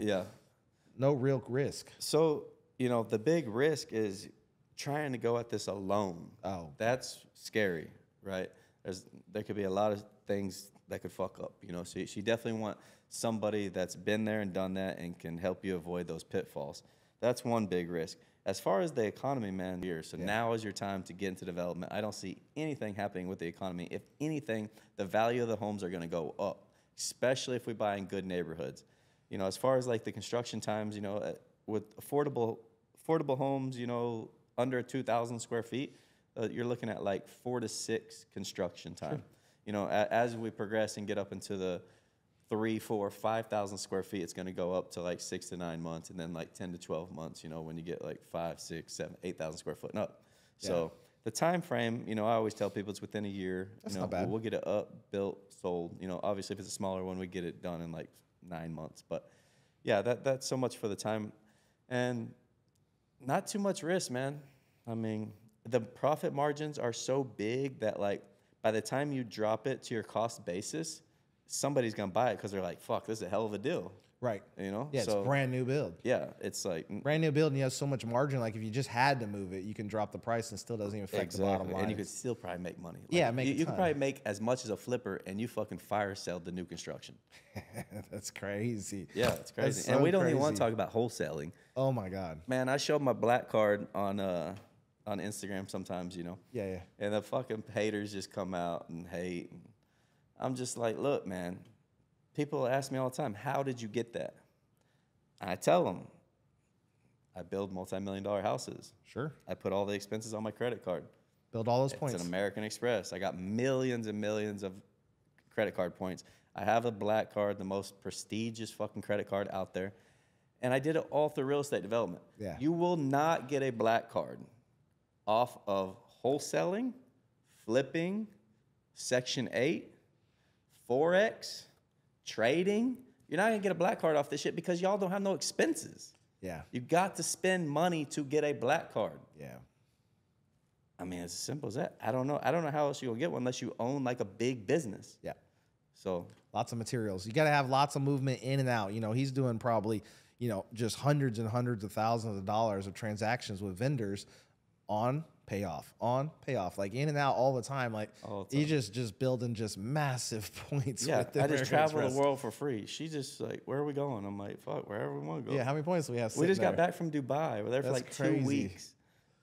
[SPEAKER 1] risk.
[SPEAKER 2] So, you know, the big risk is trying to go at this alone.
[SPEAKER 1] Oh,
[SPEAKER 2] that's scary, right? There could be a lot of things that could fuck up, you know. So you definitely want somebody that's been there and done that and can help you avoid those pitfalls. That's one big risk. As far as the economy, man, so now is your time to get into development. I don't see anything happening with the economy. If anything, the value of the homes are going to go up, especially if we buy in good neighborhoods. You know, as far as like the construction times, you know, with affordable homes, you know, under 2,000 square feet, you're looking at like 4 to 6 construction time. Sure. You know, as we progress and get up into the 3, 4, 5,000 square feet, it's going to go up to like 6 to 9 months, and then like 10 to 12 months. You know, when you get like 5, 6, 7, 8,000 square foot and up. So the time frame, you know, I always tell people it's within a year.
[SPEAKER 1] That's
[SPEAKER 2] you know,
[SPEAKER 1] not bad.
[SPEAKER 2] We'll get it up, built, sold. You know, obviously if it's a smaller one, we get it done in like 9 months. But yeah, that's so much for the time, and not too much risk, man. I mean, the profit margins are so big that like by the time you drop it to your cost basis, somebody's gonna buy it because they're like, fuck, this is a hell of a deal.
[SPEAKER 1] Right.
[SPEAKER 2] You know?
[SPEAKER 1] Yeah,
[SPEAKER 2] so,
[SPEAKER 1] it's brand new build.
[SPEAKER 2] Yeah, it's like
[SPEAKER 1] brand new build, and you have so much margin. Like if you just had to move it, you can drop the price and still doesn't even affect the bottom line.
[SPEAKER 2] And you could still probably make money. Like,
[SPEAKER 1] yeah,
[SPEAKER 2] you could probably make as much as a flipper, and you fucking fire sell the new construction.
[SPEAKER 1] That's crazy.
[SPEAKER 2] Yeah, it's crazy.
[SPEAKER 1] So
[SPEAKER 2] and we don't even want to talk about wholesaling.
[SPEAKER 1] Oh my God.
[SPEAKER 2] Man, I show my black card on Instagram sometimes, you know.
[SPEAKER 1] Yeah, yeah.
[SPEAKER 2] And the fucking haters just come out and hate. I'm just like, look, man. People ask me all the time, how did you get that? I tell them, I build multi-million-dollar houses.
[SPEAKER 1] Sure.
[SPEAKER 2] I put all the expenses on my credit card.
[SPEAKER 1] Build all those points.
[SPEAKER 2] It's an American Express. I got millions and millions of credit card points. I have a black card, the most prestigious fucking credit card out there. And I did it all through real estate development.
[SPEAKER 1] Yeah.
[SPEAKER 2] You will not get a black card off of wholesaling, flipping, Section 8, Forex, trading. You're not going to get a black card off this shit because y'all don't have no expenses.
[SPEAKER 1] Yeah.
[SPEAKER 2] You got to spend money to get a black card.
[SPEAKER 1] Yeah.
[SPEAKER 2] I mean, it's as simple as that. I don't know how else you'll get one unless you own like a big business.
[SPEAKER 1] Yeah.
[SPEAKER 2] So
[SPEAKER 1] lots of materials. You got to have lots of movement in and out. You know, he's doing probably, you know, just hundreds and hundreds of thousands of dollars of transactions with vendors on payoff, like in and out all the time. Like you just building just massive points.
[SPEAKER 2] Yeah,
[SPEAKER 1] with the
[SPEAKER 2] I just travel
[SPEAKER 1] Express.
[SPEAKER 2] the world for free. She's just like, where are we going? I'm like, fuck, wherever we want to go.
[SPEAKER 1] Yeah, how many points do we have?
[SPEAKER 2] We just got back from Dubai. We're there for like
[SPEAKER 1] crazy.
[SPEAKER 2] 2 weeks.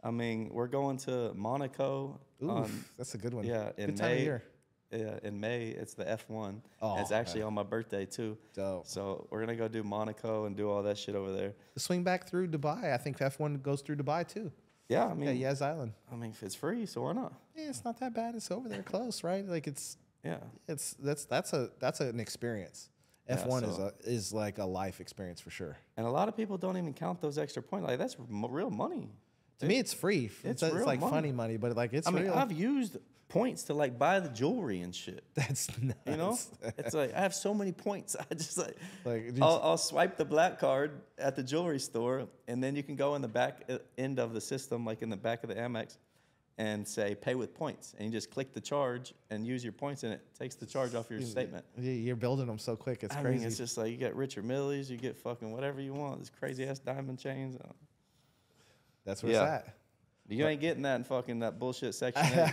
[SPEAKER 2] I mean, we're going to Monaco.
[SPEAKER 1] Oof, that's a good one.
[SPEAKER 2] Yeah, in
[SPEAKER 1] good time
[SPEAKER 2] May.
[SPEAKER 1] Of year.
[SPEAKER 2] Yeah, in May, it's the F1.
[SPEAKER 1] Oh,
[SPEAKER 2] and it's actually on my birthday, too.
[SPEAKER 1] Dope.
[SPEAKER 2] So we're going to go do Monaco and do all that shit over there.
[SPEAKER 1] Swing back through Dubai. I think F1 goes through Dubai, too.
[SPEAKER 2] Yeah, I mean,
[SPEAKER 1] yeah, Yas Island.
[SPEAKER 2] I mean, if it's free, so why not?
[SPEAKER 1] Yeah, it's not that bad. It's over there close, right? Like it's that's an experience. F1 is like a life experience for sure.
[SPEAKER 2] And a lot of people don't even count those extra points. Like that's real money.
[SPEAKER 1] To me, it's free. It's like money. Funny money, but like it's. I mean,
[SPEAKER 2] I've used points to like buy the jewelry and shit.
[SPEAKER 1] That's nuts.
[SPEAKER 2] You know, it's like I have so many points. I just like I'll swipe the black card at the jewelry store, and then you can go in the back end of the system, like in the back of the Amex, and say pay with points, and you just click the charge and use your points, and it takes the charge off your statement.
[SPEAKER 1] You're building them so quick, it's crazy.
[SPEAKER 2] I mean, it's just like you get Richard Millies, you get fucking whatever you want. These crazy ass diamond chains.
[SPEAKER 1] That's where it's at.
[SPEAKER 2] You ain't getting that in fucking that bullshit Section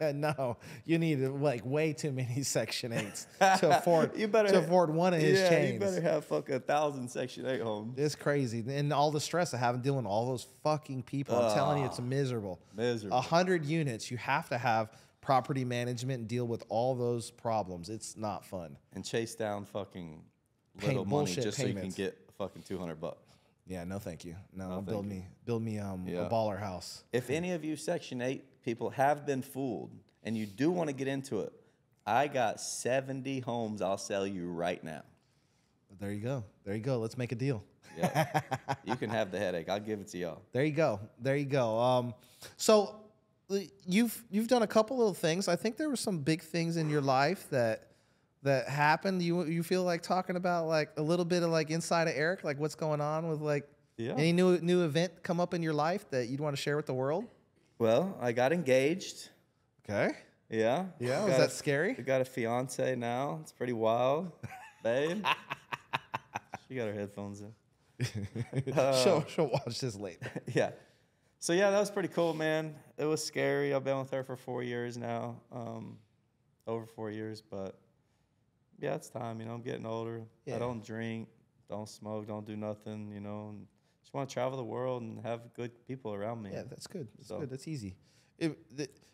[SPEAKER 2] 8.
[SPEAKER 1] No, you need like way too many Section 8s to afford one of his chains.
[SPEAKER 2] You better have fucking 1,000 Section 8 homes.
[SPEAKER 1] It's crazy, and all the stress of having dealing with all those fucking people. I'm telling you, it's miserable. 100 units, you have to have property management and deal with all those problems. It's not fun.
[SPEAKER 2] And chase down fucking little money just so you can get fucking $200.
[SPEAKER 1] Yeah, no, thank you. No, build me a baller house.
[SPEAKER 2] If any of you Section 8 people have been fooled and you do want to get into it, I got 70 homes I'll sell you right now.
[SPEAKER 1] There you go. There you go. Let's make a deal.
[SPEAKER 2] Yeah, you can have the headache. I'll give it to y'all.
[SPEAKER 1] There you go. There you go. So you've done a couple little things. I think there were some big things in your life that happened. You feel like talking about like a little bit of like inside of Eric, like what's going on with like any new event come up in your life that you'd want to share with the world?
[SPEAKER 2] Well, I got engaged.
[SPEAKER 1] Okay.
[SPEAKER 2] Yeah.
[SPEAKER 1] Yeah. Was that scary?
[SPEAKER 2] We got a fiance now. It's pretty wild, babe. She got her headphones in.
[SPEAKER 1] She'll watch this later.
[SPEAKER 2] Yeah. So yeah, that was pretty cool, man. It was scary. I've been with her for 4 years now, over 4 years, but. Yeah, it's time. You know, I'm getting older. Yeah. I don't drink, don't smoke, don't do nothing. You know, and just want to travel the world and have good people around me.
[SPEAKER 1] Yeah, that's good. That's good. That's easy. If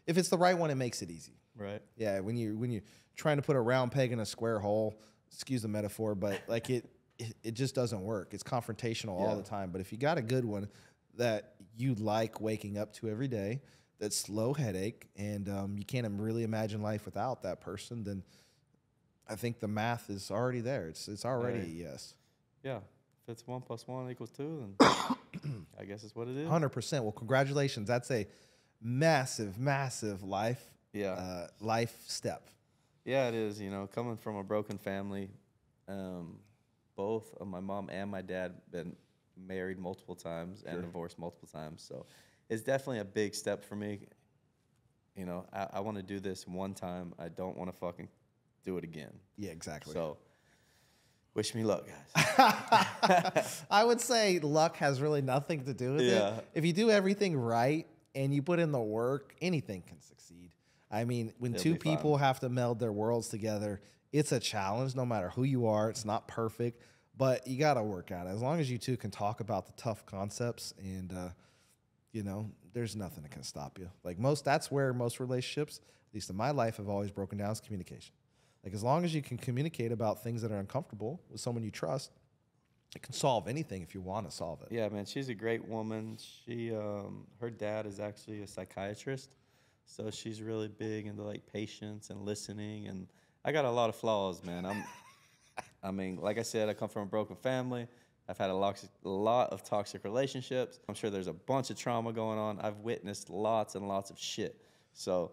[SPEAKER 1] it's the right one, it makes it easy.
[SPEAKER 2] Right.
[SPEAKER 1] Yeah. When you're trying to put a round peg in a square hole, excuse the metaphor, but like it just doesn't work. It's confrontational all the time. But if you got a good one that you like waking up to every day, that's low headache, and you can't really imagine life without that person, then I think the math is already there. It's already a yes.
[SPEAKER 2] Yeah. If it's 1 + 1 = 2, then I guess it's what it is.
[SPEAKER 1] 100%. Well, congratulations. That's a massive, massive life step.
[SPEAKER 2] Yeah, it is. You know, coming from a broken family, both of my mom and my dad been married multiple times and divorced multiple times. So it's definitely a big step for me. You know, I want to do this one time. I don't want to fucking do it again.
[SPEAKER 1] Yeah, exactly.
[SPEAKER 2] So wish me luck, guys.
[SPEAKER 1] I would say luck has really nothing to do with it. If you do everything right and you put in the work, anything can succeed. I mean, when two people have to meld their worlds together, it's a challenge no matter who you are. It's not perfect, but you got to work at it. As long as you two can talk about the tough concepts and, you know, there's nothing that can stop you. Like that's where most relationships, at least in my life, have always broken down is communication. Like as long as you can communicate about things that are uncomfortable with someone you trust, it can solve anything if you want to solve it.
[SPEAKER 2] Yeah, man, she's a great woman. She, her dad is actually a psychiatrist, so she's really big into like patience and listening. And I got a lot of flaws, man. I mean, like I said, I come from a broken family. I've had a lot of toxic relationships. I'm sure there's a bunch of trauma going on. I've witnessed lots and lots of shit. So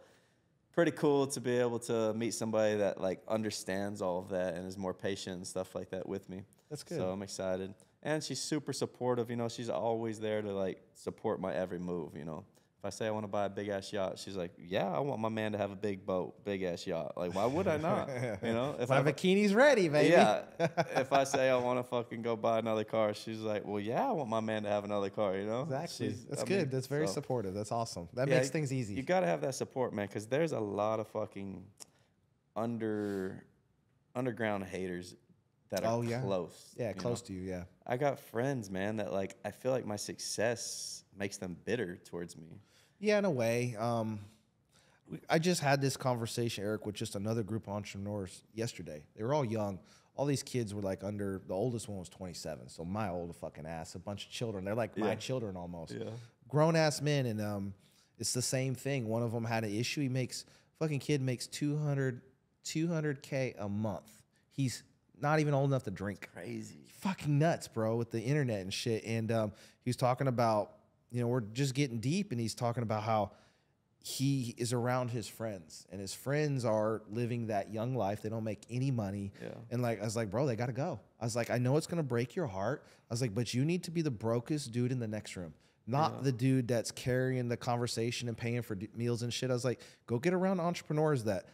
[SPEAKER 2] pretty cool to be able to meet somebody that like understands all of that and is more patient and stuff like that with me.
[SPEAKER 1] That's good.
[SPEAKER 2] So I'm excited. And she's super supportive. You know, she's always there to like support my every move, you know. If I say I want to buy a big-ass yacht, she's like, yeah, I want my man to have a big boat, big-ass yacht. Like, why would I not? You know?
[SPEAKER 1] If my bikini's ready, baby.
[SPEAKER 2] Yeah. If I say I want to fucking go buy another car, she's like, well, yeah, I want my man to have another car, you know?
[SPEAKER 1] Exactly. That's good. That's very supportive. That's awesome. That makes things easy.
[SPEAKER 2] You got to have that support, man, because there's a lot of fucking underground haters that are close.
[SPEAKER 1] Yeah, close to you, yeah.
[SPEAKER 2] I got friends, man, that like I feel like my success makes them bitter towards me.
[SPEAKER 1] Yeah, in a way. I just had this conversation, Eric, with just another group of entrepreneurs yesterday. They were all young. All these kids were like the oldest one was 27, so my old fucking ass, a bunch of children. They're like my children almost. Yeah. Grown-ass men, and it's the same thing. One of them had an issue. Fucking kid makes $200K a month. He's not even old enough to drink.
[SPEAKER 2] That's crazy.
[SPEAKER 1] Fucking nuts, bro, with the internet and shit. And he was talking about, you know, we're just getting deep, and he's talking about how he is around his friends, and his friends are living that young life. They don't make any money. Yeah. And like, I was like, bro, they got to go. I was like, I know it's going to break your heart. I was like, but you need to be the brokest dude in the next room, not the dude that's carrying the conversation and paying for meals and shit. I was like, go get around entrepreneurs that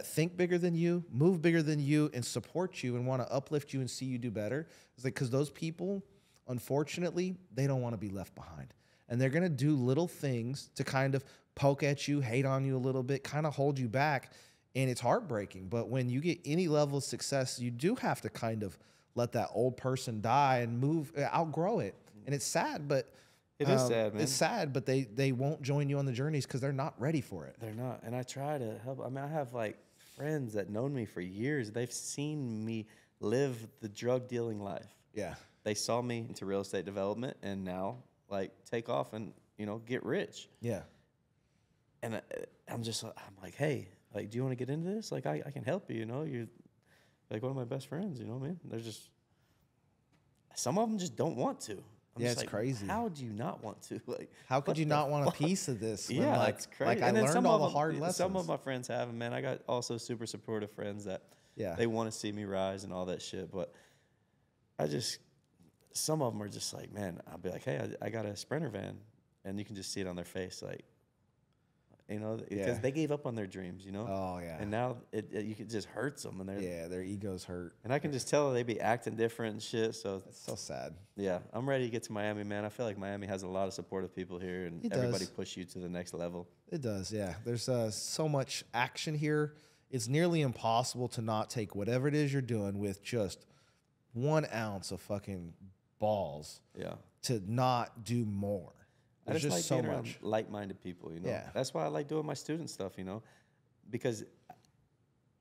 [SPEAKER 1] think bigger than you, move bigger than you, and support you and want to uplift you and see you do better. It's like, because those people, unfortunately, they don't want to be left behind. And they're going to do little things to kind of poke at you, hate on you a little bit, kind of hold you back. And it's heartbreaking. But when you get any level of success, you do have to kind of let that old person die and outgrow it. And it's sad, but
[SPEAKER 2] it is sad, man.
[SPEAKER 1] It's sad, but they won't join you on the journeys because they're not ready for it.
[SPEAKER 2] They're not. And I try to help. I mean, I have like friends that known me for years. They've seen me live the drug dealing life. Yeah. They saw me into real estate development, and now like take off and, you know, get rich. Yeah. And I'm like, hey, like, do you want to get into this? Like, I can help you, you know? You're like one of my best friends, you know what I mean? They're just, some of them just don't want to.
[SPEAKER 1] It's like, crazy.
[SPEAKER 2] How do you not want to? Like,
[SPEAKER 1] how could you not want a piece of this?
[SPEAKER 2] Yeah,
[SPEAKER 1] like,
[SPEAKER 2] it's crazy.
[SPEAKER 1] Like, I learned all the hard lessons.
[SPEAKER 2] Some of my friends have them, man. I got also super supportive friends that they want to see me rise and all that shit. But some of them are just like, man, I'll be like, hey, I got a Sprinter van. And you can just see it on their face, like, you know, because they gave up on their dreams, you know? Oh, yeah. And now it just hurts them. And
[SPEAKER 1] their egos hurt.
[SPEAKER 2] And I can just tell they be acting different and shit. So
[SPEAKER 1] it's so sad.
[SPEAKER 2] Yeah. I'm ready to get to Miami, man. I feel like Miami has a lot of supportive people here, and everybody push you to the next level.
[SPEAKER 1] It does, yeah. There's so much action here. It's nearly impossible to not take whatever it is you're doing with just 1 ounce of fucking balls to not do more.
[SPEAKER 2] I just like being around like-minded people, you know? Yeah. That's why I like doing my student stuff, you know? Because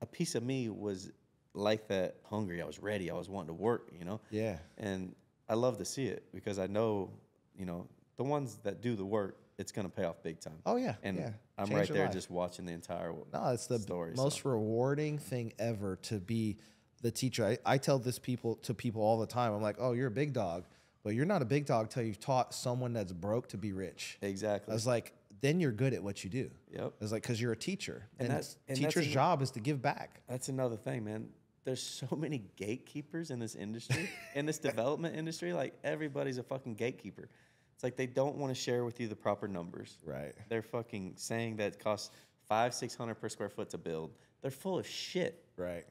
[SPEAKER 2] a piece of me was like that, hungry. I was ready. I was wanting to work, you know? Yeah. And I love to see it because I know, you know, the ones that do the work, it's going to pay off big time.
[SPEAKER 1] Oh, yeah.
[SPEAKER 2] And I'm right there just watching the entire story.
[SPEAKER 1] No, it's the most rewarding thing ever to be the teacher. I tell this to people all the time. I'm like, oh, you're a big dog. But you're not a big dog till you've taught someone that's broke to be rich. Exactly. I was like, then you're good at what you do. Yep. I was like, because you're a teacher. And teacher's job is to give back.
[SPEAKER 2] That's another thing, man. There's so many gatekeepers in this industry, in this development industry. Like, everybody's a fucking gatekeeper. It's like they don't want to share with you the proper numbers. Right. They're fucking saying that it costs $500-600 per square foot to build. they're full of shit.
[SPEAKER 1] Right.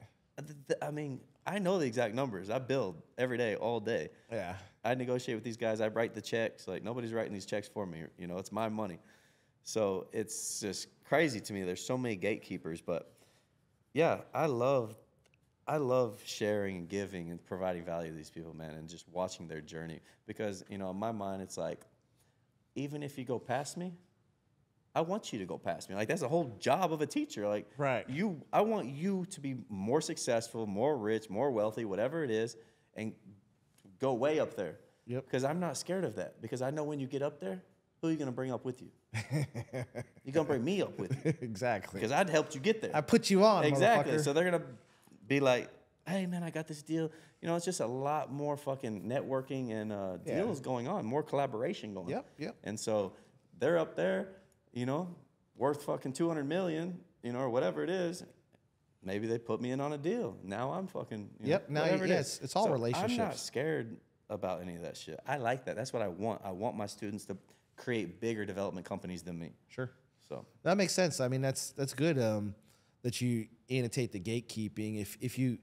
[SPEAKER 2] I mean, I know the exact numbers. I build every day, all day.
[SPEAKER 1] Yeah.
[SPEAKER 2] I negotiate with these guys. I write the checks. Like, nobody's writing these checks for me. You know, it's my money. So it's just crazy to me. There's so many gatekeepers. But, yeah, I love sharing and giving and providing value to these people, man, and just watching their journey. Because, you know, in my mind, it's like, even if you go past me, I want you to go past me. Like, that's the whole job of a teacher. Like,
[SPEAKER 1] right.
[SPEAKER 2] I want you to be more successful, more rich, more wealthy, whatever it is, and go way up there.
[SPEAKER 1] Yep.
[SPEAKER 2] Because I'm not scared of that. Because I know when you get up there, who are you going to bring up with you? You're going to bring me up with you.
[SPEAKER 1] Exactly.
[SPEAKER 2] Because I'd helped you get there.
[SPEAKER 1] I put you on,
[SPEAKER 2] exactly. So they're going to be like, hey, man, I got this deal. You know, it's just a lot more fucking networking and deals going on, more collaboration going on.
[SPEAKER 1] Yep.
[SPEAKER 2] And so they're up there, you know, worth fucking 200 million, you know, or whatever it is. Maybe they put me in on a deal. Now I'm fucking, you know,
[SPEAKER 1] now
[SPEAKER 2] whatever it is.
[SPEAKER 1] It's all relationships.
[SPEAKER 2] I'm not scared about any of that shit. I like that. That's what I want. I want my students to create bigger development companies than me.
[SPEAKER 1] Sure.
[SPEAKER 2] So
[SPEAKER 1] that makes sense. I mean, that's good that you annotate the gatekeeping. If you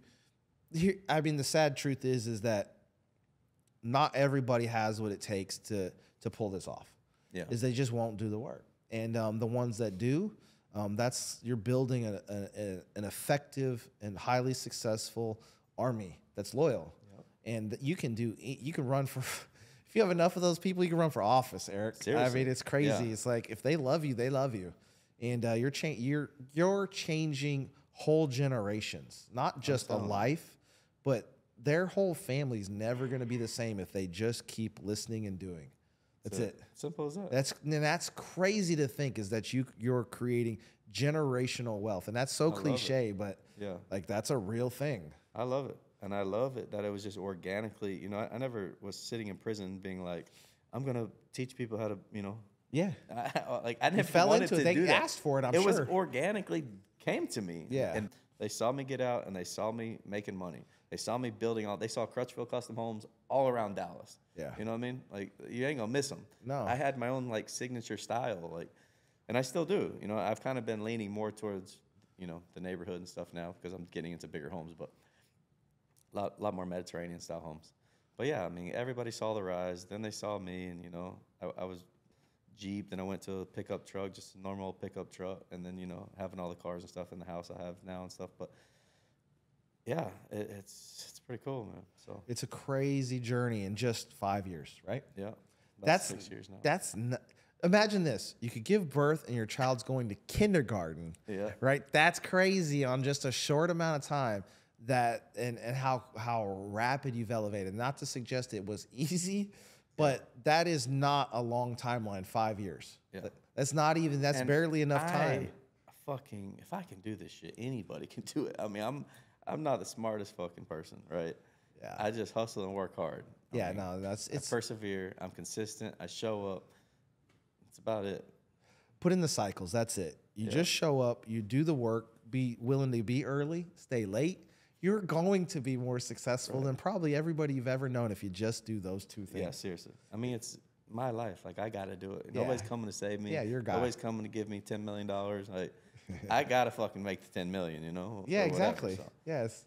[SPEAKER 1] here, I mean, the sad truth is that not everybody has what it takes to pull this off.
[SPEAKER 2] Yeah.
[SPEAKER 1] Is they just won't do the work. And the ones that do, you're building an effective and highly successful army that's loyal. Yep. And you can run for, if you have enough of those people, you can run for office, Eric.
[SPEAKER 2] Seriously.
[SPEAKER 1] I mean, it's crazy.
[SPEAKER 2] Yeah.
[SPEAKER 1] It's like, if they love you, they love you. And you're changing whole generations, not just a life, but their whole family's never going to be the same if they just keep listening and doing. That's it.
[SPEAKER 2] Simple as that.
[SPEAKER 1] That's crazy to think, is that you're creating generational wealth. And that's so cliche, but
[SPEAKER 2] yeah,
[SPEAKER 1] like, that's a real thing.
[SPEAKER 2] I love it. And I love it that it was just organically, you know, I never was sitting in prison being like, I'm going to teach people how to, you know.
[SPEAKER 1] Yeah.
[SPEAKER 2] I never
[SPEAKER 1] fell
[SPEAKER 2] wanted
[SPEAKER 1] into
[SPEAKER 2] to
[SPEAKER 1] it. They
[SPEAKER 2] do that.
[SPEAKER 1] asked for it, I'm
[SPEAKER 2] sure.
[SPEAKER 1] sure.
[SPEAKER 2] It was organically came to me.
[SPEAKER 1] Yeah.
[SPEAKER 2] And they saw me get out and they saw me making money. They saw me building they saw Crutchfield custom homes all around Dallas.
[SPEAKER 1] Yeah.
[SPEAKER 2] You know what I mean? Like, you ain't gonna miss them.
[SPEAKER 1] No.
[SPEAKER 2] I had my own like signature style, like, and I still do. You know, I've kind of been leaning more towards, you know, the neighborhood and stuff now because I'm getting into bigger homes, but a lot more Mediterranean style homes. But yeah, I mean, everybody saw the rise. Then they saw me, and you know, I was Jeep. Then I went to a pickup truck, just a normal pickup truck, and then, you know, having all the cars and stuff in the house I have now and stuff. But yeah, it's pretty cool, man. So
[SPEAKER 1] it's a crazy journey in just 5 years, right?
[SPEAKER 2] Yeah,
[SPEAKER 1] that's
[SPEAKER 2] 6 years now.
[SPEAKER 1] Imagine this: you could give birth and your child's going to kindergarten.
[SPEAKER 2] Yeah,
[SPEAKER 1] right. That's crazy on just a short amount of time. That and how rapid you've elevated. Not to suggest it was easy, but that is not a long timeline. 5 years.
[SPEAKER 2] Yeah,
[SPEAKER 1] that's not even. That's barely enough time.
[SPEAKER 2] If I can do this shit, anybody can do it. I mean, I'm not the smartest fucking person, right? Yeah. I just hustle and work hard.
[SPEAKER 1] I
[SPEAKER 2] persevere. I'm consistent. I show up. That's about it.
[SPEAKER 1] Put in the cycles. That's it. You just show up. You do the work. Be willing to be early. Stay late. You're going to be more successful than probably everybody you've ever known if you just do those two things.
[SPEAKER 2] Yeah, seriously. I mean, it's my life. Like, I got to do it. Nobody's coming to save me.
[SPEAKER 1] Yeah, you're God.
[SPEAKER 2] Nobody's coming to give me $10 million. Like, I got to fucking make the 10 million, you know?
[SPEAKER 1] Yeah, exactly. So. Yes.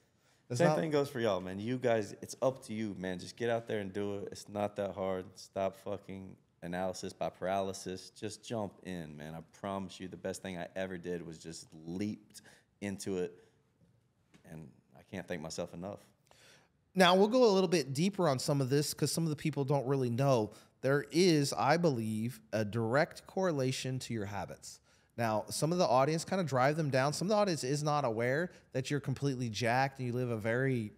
[SPEAKER 2] Same thing goes for y'all, man. You guys, it's up to you, man. Just get out there and do it. It's not that hard. Stop fucking analysis by paralysis. Just jump in, man. I promise you, the best thing I ever did was just leaped into it. And I can't thank myself enough.
[SPEAKER 1] Now, we'll go a little bit deeper on some of this because some of the people don't really know. There is, I believe, a direct correlation to your habits. Now, some of the audience kind of drive them down. Some of the audience is not aware that you're completely jacked and you live a very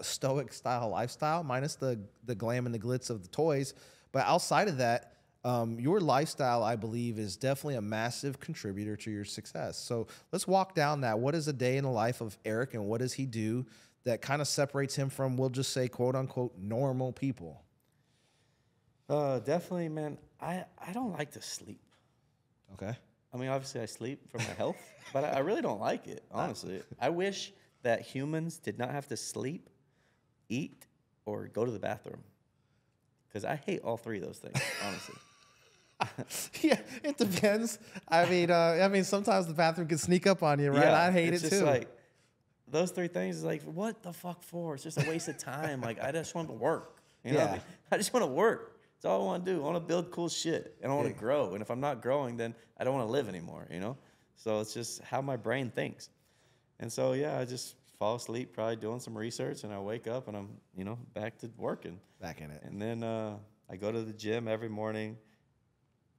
[SPEAKER 1] stoic style lifestyle, minus the glam and the glitz of the toys. But outside of that, your lifestyle, I believe, is definitely a massive contributor to your success. So let's walk down that. What is a day in the life of Eric, and what does he do that kind of separates him from, we'll just say, quote unquote, normal people?
[SPEAKER 2] Definitely, man. I don't like to sleep.
[SPEAKER 1] Okay.
[SPEAKER 2] I mean, obviously I sleep for my health, but I really don't like it, honestly. I wish that humans did not have to sleep, eat, or go to the bathroom. Because I hate all three of those things, honestly.
[SPEAKER 1] Yeah, it depends. I mean, sometimes the bathroom can sneak up on you, right?
[SPEAKER 2] Yeah,
[SPEAKER 1] I hate it
[SPEAKER 2] it's just
[SPEAKER 1] too.
[SPEAKER 2] like those three things is like, what the fuck for? It's just a waste of time. Like, I just want to work. You know what I mean? I just want to work. That's all I want to do. I want to build cool shit, and I want to grow. And if I'm not growing, then I don't want to live anymore, you know? So it's just how my brain thinks. And so, yeah, I just fall asleep probably doing some research, and I wake up, and I'm, you know, back to working.
[SPEAKER 1] Back in it.
[SPEAKER 2] And then I go to the gym every morning.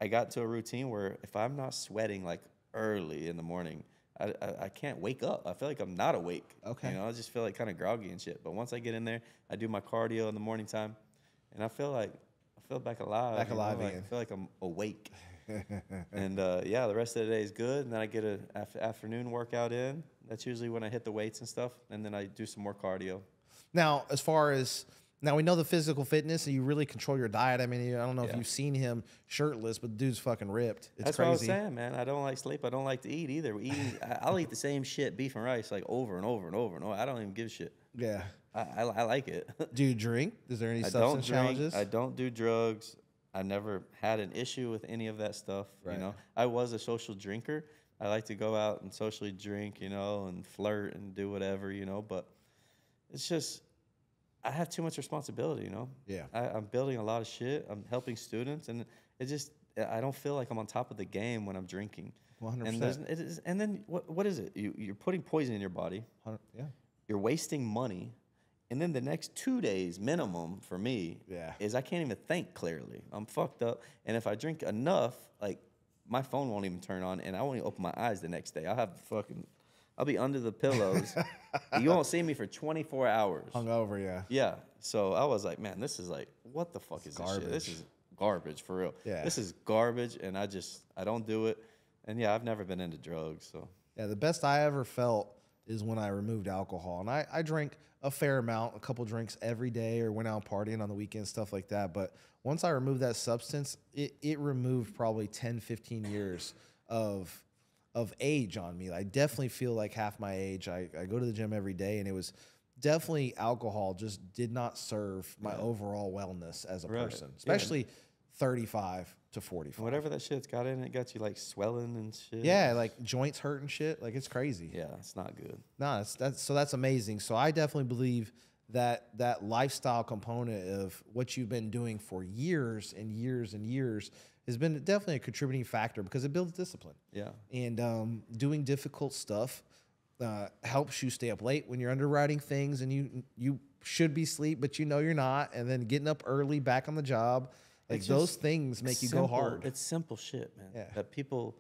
[SPEAKER 2] I got to a routine where if I'm not sweating, like, early in the morning, I can't wake up. I feel like I'm not awake.
[SPEAKER 1] Okay.
[SPEAKER 2] You know, I just feel like kind of groggy and shit. But once I get in there, I do my cardio in the morning time, and I feel back alive.
[SPEAKER 1] Back alive again.
[SPEAKER 2] I feel like I'm awake. And yeah, the rest of the day is good. And then I get an afternoon workout in. That's usually when I hit the weights and stuff. And then I do some more cardio.
[SPEAKER 1] Now, as far as now, we know the physical fitness, and you really control your diet. I mean, I don't know if you've seen him shirtless, but the dude's fucking ripped. It's
[SPEAKER 2] That's
[SPEAKER 1] crazy.
[SPEAKER 2] what I was saying, man. I don't like sleep. I don't like to eat either. I'll eat the same shit, beef and rice, like over and over and over and over. I don't even give a shit.
[SPEAKER 1] Yeah.
[SPEAKER 2] I like it.
[SPEAKER 1] Do you drink? Is there any substance challenges?
[SPEAKER 2] I don't do drugs. I never had an issue with any of that stuff.
[SPEAKER 1] Right.
[SPEAKER 2] You know, I was a social drinker. I like to go out and socially drink, you know, and flirt and do whatever, you know. But it's just, I have too much responsibility, you know.
[SPEAKER 1] Yeah.
[SPEAKER 2] I'm building a lot of shit. I'm helping students, and it just, I don't feel like I'm on top of the game when I'm drinking.
[SPEAKER 1] 100%.
[SPEAKER 2] And then what is it? You're putting poison in your body.
[SPEAKER 1] Yeah.
[SPEAKER 2] You're wasting money. And then the next 2 days minimum for me is I can't even think clearly. I'm fucked up. And if I drink enough, like, my phone won't even turn on, and I won't even open my eyes the next day. I'll be under the pillows. You won't see me for 24 hours.
[SPEAKER 1] Hungover, yeah.
[SPEAKER 2] Yeah. So I was like, man, this is like, what the fuck is this shit? This is garbage for real.
[SPEAKER 1] Yeah.
[SPEAKER 2] This is garbage, and I don't do it. And yeah, I've never been into drugs. So
[SPEAKER 1] yeah, the best I ever felt is when I removed alcohol. And I drank a fair amount, a couple drinks every day, or went out partying on the weekends, stuff like that. But once I removed that substance, it removed probably 10, 15 years of age on me. I definitely feel like half my age. I go to the gym every day, and it was definitely alcohol just did not serve my overall wellness as a person, especially 35 to 45.
[SPEAKER 2] Whatever that shit's got in it, got you like swelling and shit.
[SPEAKER 1] Yeah, like joints hurt and shit. Like, it's crazy.
[SPEAKER 2] Yeah, it's not good.
[SPEAKER 1] No, that's amazing. So I definitely believe that lifestyle component of what you've been doing for years and years and years has been definitely a contributing factor, because it builds discipline.
[SPEAKER 2] Yeah.
[SPEAKER 1] And doing difficult stuff helps you stay up late when you're underwriting things, and you should be asleep, but you know you're not. And then getting up early, back on the job, like, those things make you go hard.
[SPEAKER 2] It's simple shit, man.
[SPEAKER 1] Yeah.
[SPEAKER 2] That people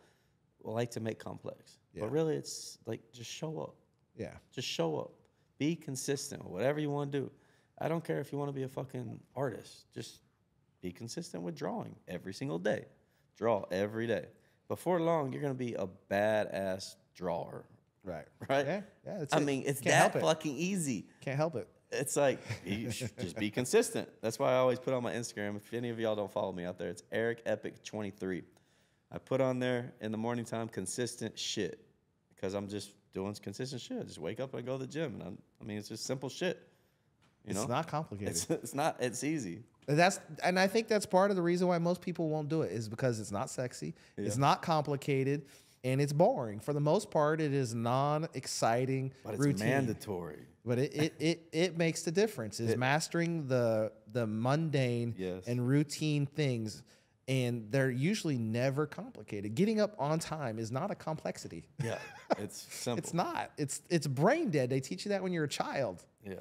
[SPEAKER 2] like to make complex.
[SPEAKER 1] Yeah.
[SPEAKER 2] But really, it's like, just show up.
[SPEAKER 1] Yeah.
[SPEAKER 2] Just show up. Be consistent with whatever you want to do. I don't care if you want to be a fucking artist. Just be consistent with drawing every single day. Draw every day. Before long, you're going to be a badass drawer.
[SPEAKER 1] Right.
[SPEAKER 2] Right?
[SPEAKER 1] Yeah. Yeah.
[SPEAKER 2] I mean, it's that fucking easy.
[SPEAKER 1] Can't help it.
[SPEAKER 2] It's like, you should just be consistent. That's why I always put on my Instagram. If any of y'all don't follow me out there, it's Eric Epic 23. I put on there in the morning time consistent shit, because I'm just doing consistent shit. I just wake up and I go to the gym, and I mean, it's just simple shit. You know?
[SPEAKER 1] It's not complicated.
[SPEAKER 2] It's easy.
[SPEAKER 1] And I think that's part of the reason why most people won't do it, is because it's not sexy, it's not complicated, and it's boring. For the most part, it is non-exciting routine.
[SPEAKER 2] But it's mandatory.
[SPEAKER 1] But it makes the difference. Is mastering the mundane and routine things, and they're usually never complicated. Getting up on time is not a complexity.
[SPEAKER 2] Yeah, it's simple.
[SPEAKER 1] It's not. It's brain dead. They teach you that when you're a child.
[SPEAKER 2] Yeah.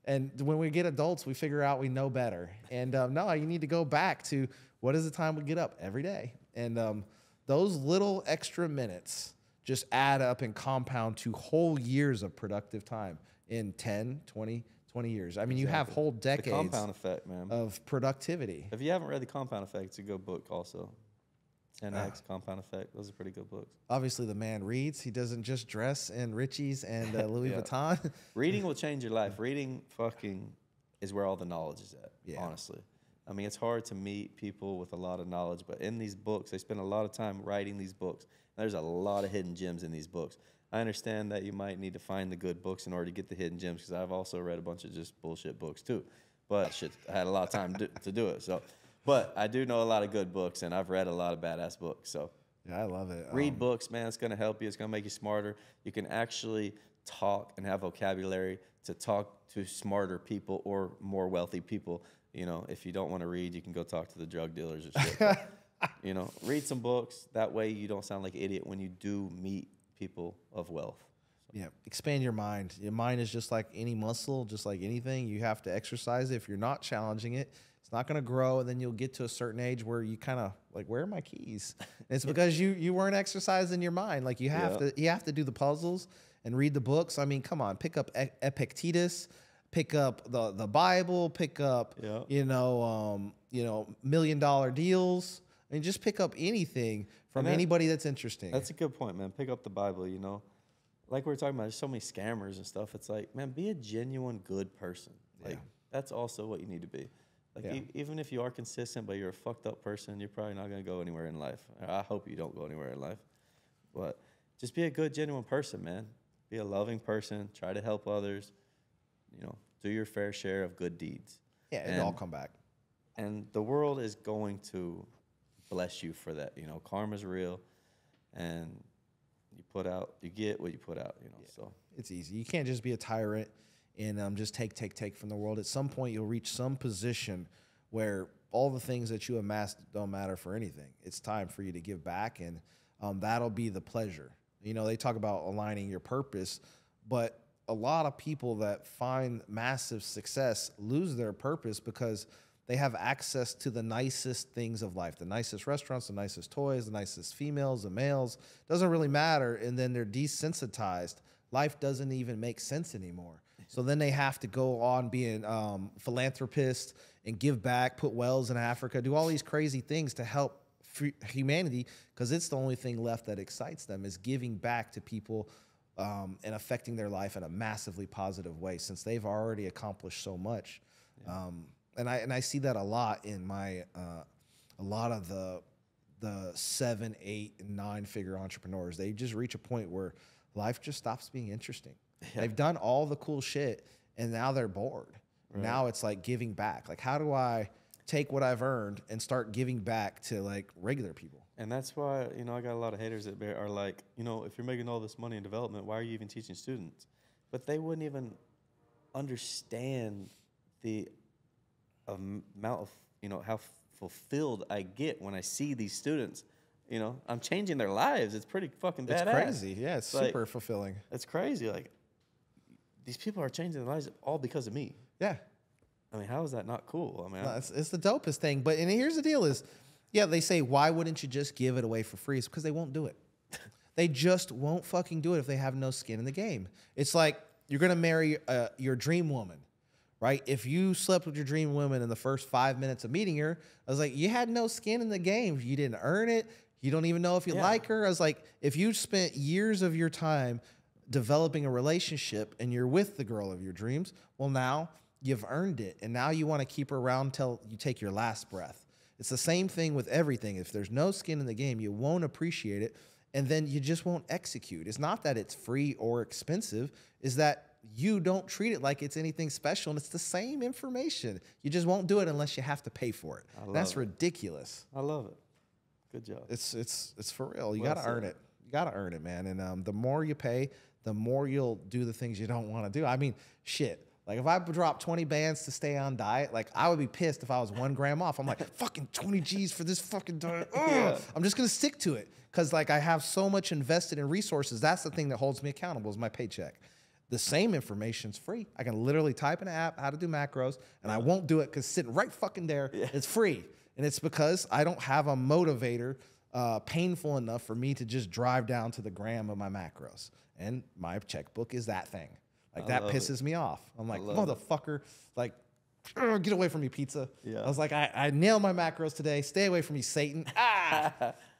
[SPEAKER 1] And when we get adults, we figure out we know better. And no, you need to go back to what is the time we get up every day. And those little extra minutes just add up and compound to whole years of productive time in 10, 20 years. I mean, you have whole decades
[SPEAKER 2] the compound effect, man,
[SPEAKER 1] of productivity.
[SPEAKER 2] If you haven't read The Compound Effect, it's a good book also. 10X, Compound Effect. Those are pretty good books.
[SPEAKER 1] Obviously, the man reads. He doesn't just dress in Richie's and Louis Vuitton.
[SPEAKER 2] Reading will change your life. Reading fucking is where all the knowledge is at, honestly. I mean, it's hard to meet people with a lot of knowledge, but in these books, they spend a lot of time writing these books. There's a lot of hidden gems in these books. I understand that you might need to find the good books in order to get the hidden gems, because I've also read a bunch of just bullshit books too. But shit, I had a lot of time to do it. So, But I do know a lot of good books, and I've read a lot of badass books. So
[SPEAKER 1] Yeah, I love it.
[SPEAKER 2] read books, man. It's going to help you. It's going to make you smarter. You can actually talk and have vocabulary to talk to smarter people or more wealthy people. You know, if you don't want to read, you can go talk to the drug dealers or shit. But, you know, read some books. That way you don't sound like an idiot when you do meet people of wealth.
[SPEAKER 1] Yeah, expand your mind. Your mind is just like any muscle, just like anything. You have to exercise it. If you're not challenging it, it's not going to grow. And then you'll get to a certain age where you kind of like, where are my keys? And it's because you weren't exercising your mind. Like you have to do the puzzles and read the books. I mean, come on, pick up Epictetus, pick up the Bible, pick up $1 million deals. I mean, just pick up anything from anybody that's interesting.
[SPEAKER 2] That's a good point, man. Pick up the Bible, you know. Like we were talking about, there's so many scammers and stuff. It's like, man, be a genuine good person. Like, that's also what you need to be. Like, even if you are consistent, but you're a fucked up person, you're probably not going to go anywhere in life. I hope you don't go anywhere in life. But just be a good, genuine person, man. Be a loving person. Try to help others. You know, do your fair share of good deeds.
[SPEAKER 1] Yeah, it'll all come back.
[SPEAKER 2] And the world is going to bless you for that. You know, karma's real. And you get what you put out, you know. Yeah. So
[SPEAKER 1] it's easy. You can't just be a tyrant and just take from the world. At some point, you'll reach some position where all the things that you amassed don't matter for anything. It's time for you to give back, and that'll be the pleasure. You know, they talk about aligning your purpose, but a lot of people that find massive success lose their purpose because they have access to the nicest things of life, the nicest restaurants, the nicest toys, the nicest females, the males. Doesn't really matter, and then they're desensitized. Life doesn't even make sense anymore. So then they have to go on being philanthropists and give back, put wells in Africa, do all these crazy things to help humanity because it's the only thing left that excites them is giving back to people and affecting their life in a massively positive way since they've already accomplished so much. Yeah. And I see that a lot in my a lot of the 7, 8, and 9-figure entrepreneurs. They just reach a point where life just stops being interesting. Yeah. They've done all the cool shit, and now they're bored. Right. Now it's like giving back. Like, how do I take what I've earned and start giving back to like regular people?
[SPEAKER 2] And that's why, you know, I got a lot of haters that are like, you know, if you're making all this money in development, why are you even teaching students? But they wouldn't even understand the amount of, you know, how fulfilled I get when I see these students. You know, I'm changing their lives. It's pretty fucking badass.
[SPEAKER 1] It's crazy. Yeah, it's super fulfilling.
[SPEAKER 2] It's crazy. Like, these people are changing their lives all because of me.
[SPEAKER 1] Yeah.
[SPEAKER 2] I mean, how is that not cool? I mean,
[SPEAKER 1] no, it's the dopest thing. But and here's the deal is, yeah, they say, why wouldn't you just give it away for free? It's because they won't do it. They just won't fucking do it if they have no skin in the game. It's like you're going to marry your dream woman. Right? If you slept with your dream woman in the first 5 minutes of meeting her, I was like, you had no skin in the game. You didn't earn it. You don't even know if you like her. I was like, if you spent years of your time developing a relationship and you're with the girl of your dreams, well, now you've earned it. And now you want to keep her around until you take your last breath. It's the same thing with everything. If there's no skin in the game, you won't appreciate it. And then you just won't execute. It's not that it's free or expensive. It's that you don't treat it like it's anything special, and it's the same information. You just won't do it unless you have to pay for it. That's ridiculous.
[SPEAKER 2] I love it. Good job.
[SPEAKER 1] It's for real. You got to earn it. You got to earn it, man. And the more you pay, the more you'll do the things you don't want to do. I mean, shit. Like, if I dropped 20 bands to stay on diet, like, I would be pissed if I was 1 gram off. I'm like, fucking 20 G's for this fucking diet. I'm just going to stick to it because, like, I have so much invested in resources. That's the thing that holds me accountable is my paycheck. The same information's free. I can literally type in an app how to do macros, and I won't do it because sitting right fucking there, it's free. And it's because I don't have a motivator painful enough for me to just drive down to the gram of my macros. And my checkbook is that thing. Like, that pisses me off. I'm like, motherfucker, like, get away from me, pizza. Yeah. I was like, I nailed my macros today. Stay away from me, Satan.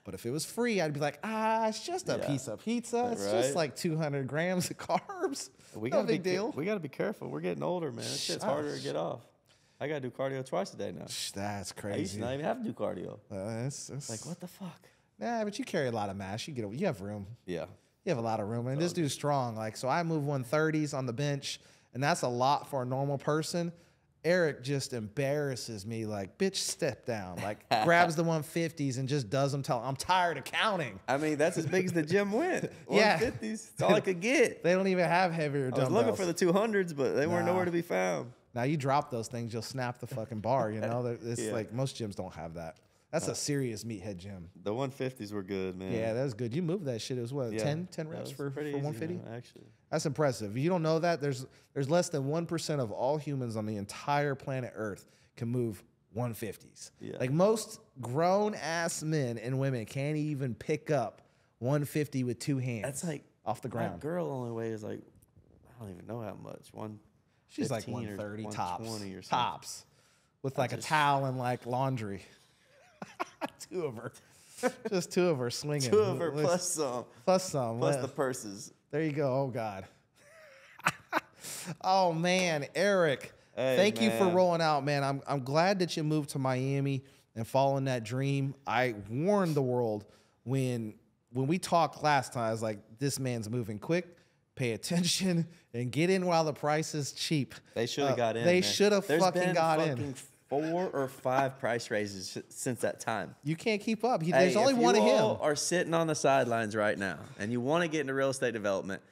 [SPEAKER 1] But if it was free, I'd be like, it's just a piece of pizza. It's just like 200 grams of carbs. No big deal.
[SPEAKER 2] We got to be careful. We're getting older, man. That shit's harder to get off. I got to do cardio twice a day now.
[SPEAKER 1] That's crazy.
[SPEAKER 2] I used to not even have to do cardio.
[SPEAKER 1] It's
[SPEAKER 2] like, what the fuck?
[SPEAKER 1] Nah, but you carry a lot of mass. You have room.
[SPEAKER 2] Yeah.
[SPEAKER 1] You have a lot of room. And this dude's strong. Like, so I move 130s on the bench, and that's a lot for a normal person. Eric just embarrasses me like, bitch, step down. Like, grabs the 150s and just does them. I'm tired of counting.
[SPEAKER 2] I mean, that's as big as the gym went.
[SPEAKER 1] Yeah.
[SPEAKER 2] 150s. That's all I could get.
[SPEAKER 1] They don't even have heavier dumbbells.
[SPEAKER 2] I was looking for the 200s, but they weren't nowhere to be found.
[SPEAKER 1] Now, you drop those things, you'll snap the fucking bar, you know? It's like most gyms don't have that. That's a serious meathead gym.
[SPEAKER 2] The 150s were good, man.
[SPEAKER 1] Yeah, that's good. You moved that shit. It was what, 10 reps for 150?
[SPEAKER 2] Man, actually.
[SPEAKER 1] That's impressive. If you don't know that, there's less than 1% of all humans on the entire planet Earth can move 150s. Yeah. Like most grown-ass men and women can't even pick up 150 with two hands. That's like off the ground.
[SPEAKER 2] My girl only weighs like, I don't even know how much.
[SPEAKER 1] She's like 130 tops with like a towel and like laundry. Two of her. Just two of her swinging.
[SPEAKER 2] Two of her plus some.
[SPEAKER 1] Plus some.
[SPEAKER 2] Plus the purses.
[SPEAKER 1] There you go. Oh, God. Oh, man. Eric, thank you for rolling out, man. I'm glad that you moved to Miami and following that dream. I warned the world when we talked last time, I was like, this man's moving quick. Pay attention and get in while the price is cheap.
[SPEAKER 2] They should have got in.
[SPEAKER 1] They should have fucking got in.
[SPEAKER 2] 4 or 5 price raises since that time.
[SPEAKER 1] You can't keep up. There's only one of him.
[SPEAKER 2] If you all are sitting on the sidelines right now and you want to get into real estate development,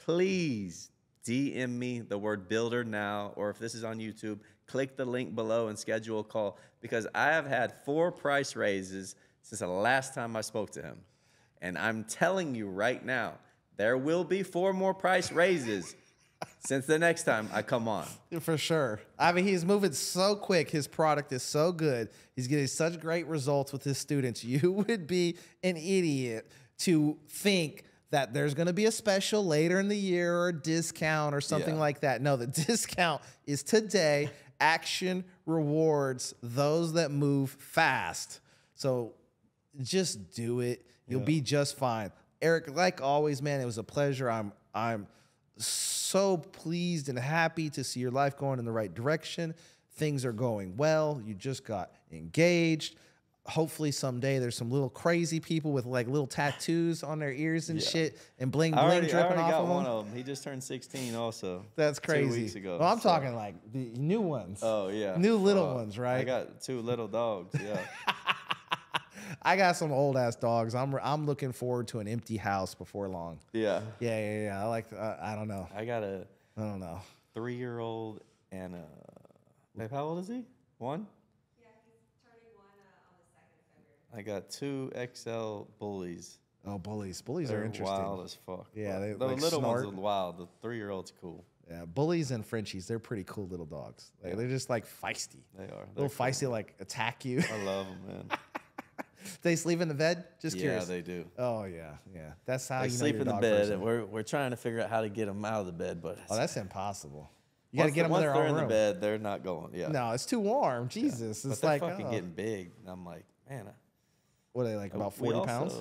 [SPEAKER 2] please DM me the word builder now, or if this is on YouTube, click the link below and schedule a call, because I have had 4 price raises since the last time I spoke to him. And I'm telling you right now, there will be 4 more price raises since the next time I come on.
[SPEAKER 1] For sure. I mean, he's moving so quick. His product is so good. He's getting such great results with his students. You would be an idiot to think that there's going to be a special later in the year or a discount or something like that. No, the discount is today. Action rewards those that move fast. So just do it. You'll be just fine. Eric, like always, man, it was a pleasure. I'm so pleased and happy to see your life going in the right direction. Things are going well. You just got engaged. Hopefully someday there's some little crazy people with like little tattoos on their ears and shit and bling bling dripping off of them. I already got
[SPEAKER 2] one of them. He just turned 16 also.
[SPEAKER 1] That's crazy.
[SPEAKER 2] 2 weeks ago.
[SPEAKER 1] Well, I'm talking like the new ones.
[SPEAKER 2] Oh, yeah.
[SPEAKER 1] New little ones, right?
[SPEAKER 2] I got 2 little dogs, yeah.
[SPEAKER 1] I got some old ass dogs. I'm looking forward to an empty house before long.
[SPEAKER 2] Yeah.
[SPEAKER 1] Yeah. I like. I don't know.
[SPEAKER 2] I got a.
[SPEAKER 1] I don't know.
[SPEAKER 2] 3-year-old and a. Babe, how old is he? 1.
[SPEAKER 3] Yeah, he's turning 1 on the 2nd of February.
[SPEAKER 2] I got 2 XL bullies.
[SPEAKER 1] Oh, bullies! Bullies are interesting.
[SPEAKER 2] Wild as fuck.
[SPEAKER 1] Yeah,
[SPEAKER 2] the
[SPEAKER 1] like
[SPEAKER 2] little
[SPEAKER 1] snort.
[SPEAKER 2] ones are wild. The 3-year-old's cool.
[SPEAKER 1] Yeah, bullies and Frenchies, they're pretty cool little dogs. Like, they're just like feisty.
[SPEAKER 2] They are.
[SPEAKER 1] Little feisty, like attack you.
[SPEAKER 2] I love them, man.
[SPEAKER 1] They sleep in the bed? Just curious.
[SPEAKER 2] Yeah, they do.
[SPEAKER 1] Oh, yeah. That's how
[SPEAKER 2] they
[SPEAKER 1] you
[SPEAKER 2] sleep
[SPEAKER 1] know
[SPEAKER 2] in the
[SPEAKER 1] dog
[SPEAKER 2] bed.
[SPEAKER 1] person.
[SPEAKER 2] And we're trying to figure out how to get them out of the bed, but
[SPEAKER 1] that's impossible. You got to get them in their own room.
[SPEAKER 2] Once they're in the bed, they're not going. Yeah.
[SPEAKER 1] No, it's too warm. Jesus,
[SPEAKER 2] but
[SPEAKER 1] it's
[SPEAKER 2] they're
[SPEAKER 1] like
[SPEAKER 2] fucking getting big. And I'm like, man.
[SPEAKER 1] What are they like? About 40 pounds?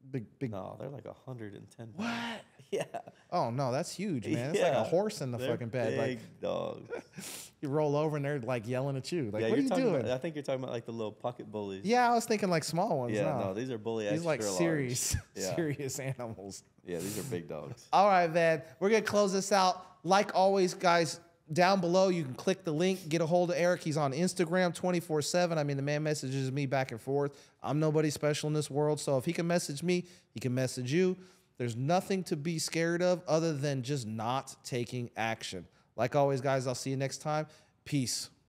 [SPEAKER 1] Big.
[SPEAKER 2] No, they're like 110 pounds.
[SPEAKER 1] What?
[SPEAKER 2] Yeah.
[SPEAKER 1] Oh no, that's huge, man. It's like a horse in the fucking bed.
[SPEAKER 2] Big
[SPEAKER 1] like
[SPEAKER 2] dogs.
[SPEAKER 1] You roll over and they're like yelling at you. Like,
[SPEAKER 2] yeah,
[SPEAKER 1] what are you doing?
[SPEAKER 2] I think you're talking about like the little pocket bullies.
[SPEAKER 1] Yeah, I was thinking like small ones.
[SPEAKER 2] Yeah, no, these are bully extra large.
[SPEAKER 1] These like serious animals.
[SPEAKER 2] Yeah, these are big dogs.
[SPEAKER 1] All right, man. We're gonna close this out. Like always, guys. Down below, you can click the link, get a hold of Eric. He's on Instagram 24/7. I mean, the man messages me back and forth. I'm nobody special in this world, so if he can message me, he can message you. There's nothing to be scared of other than just not taking action. Like always, guys, I'll see you next time. Peace.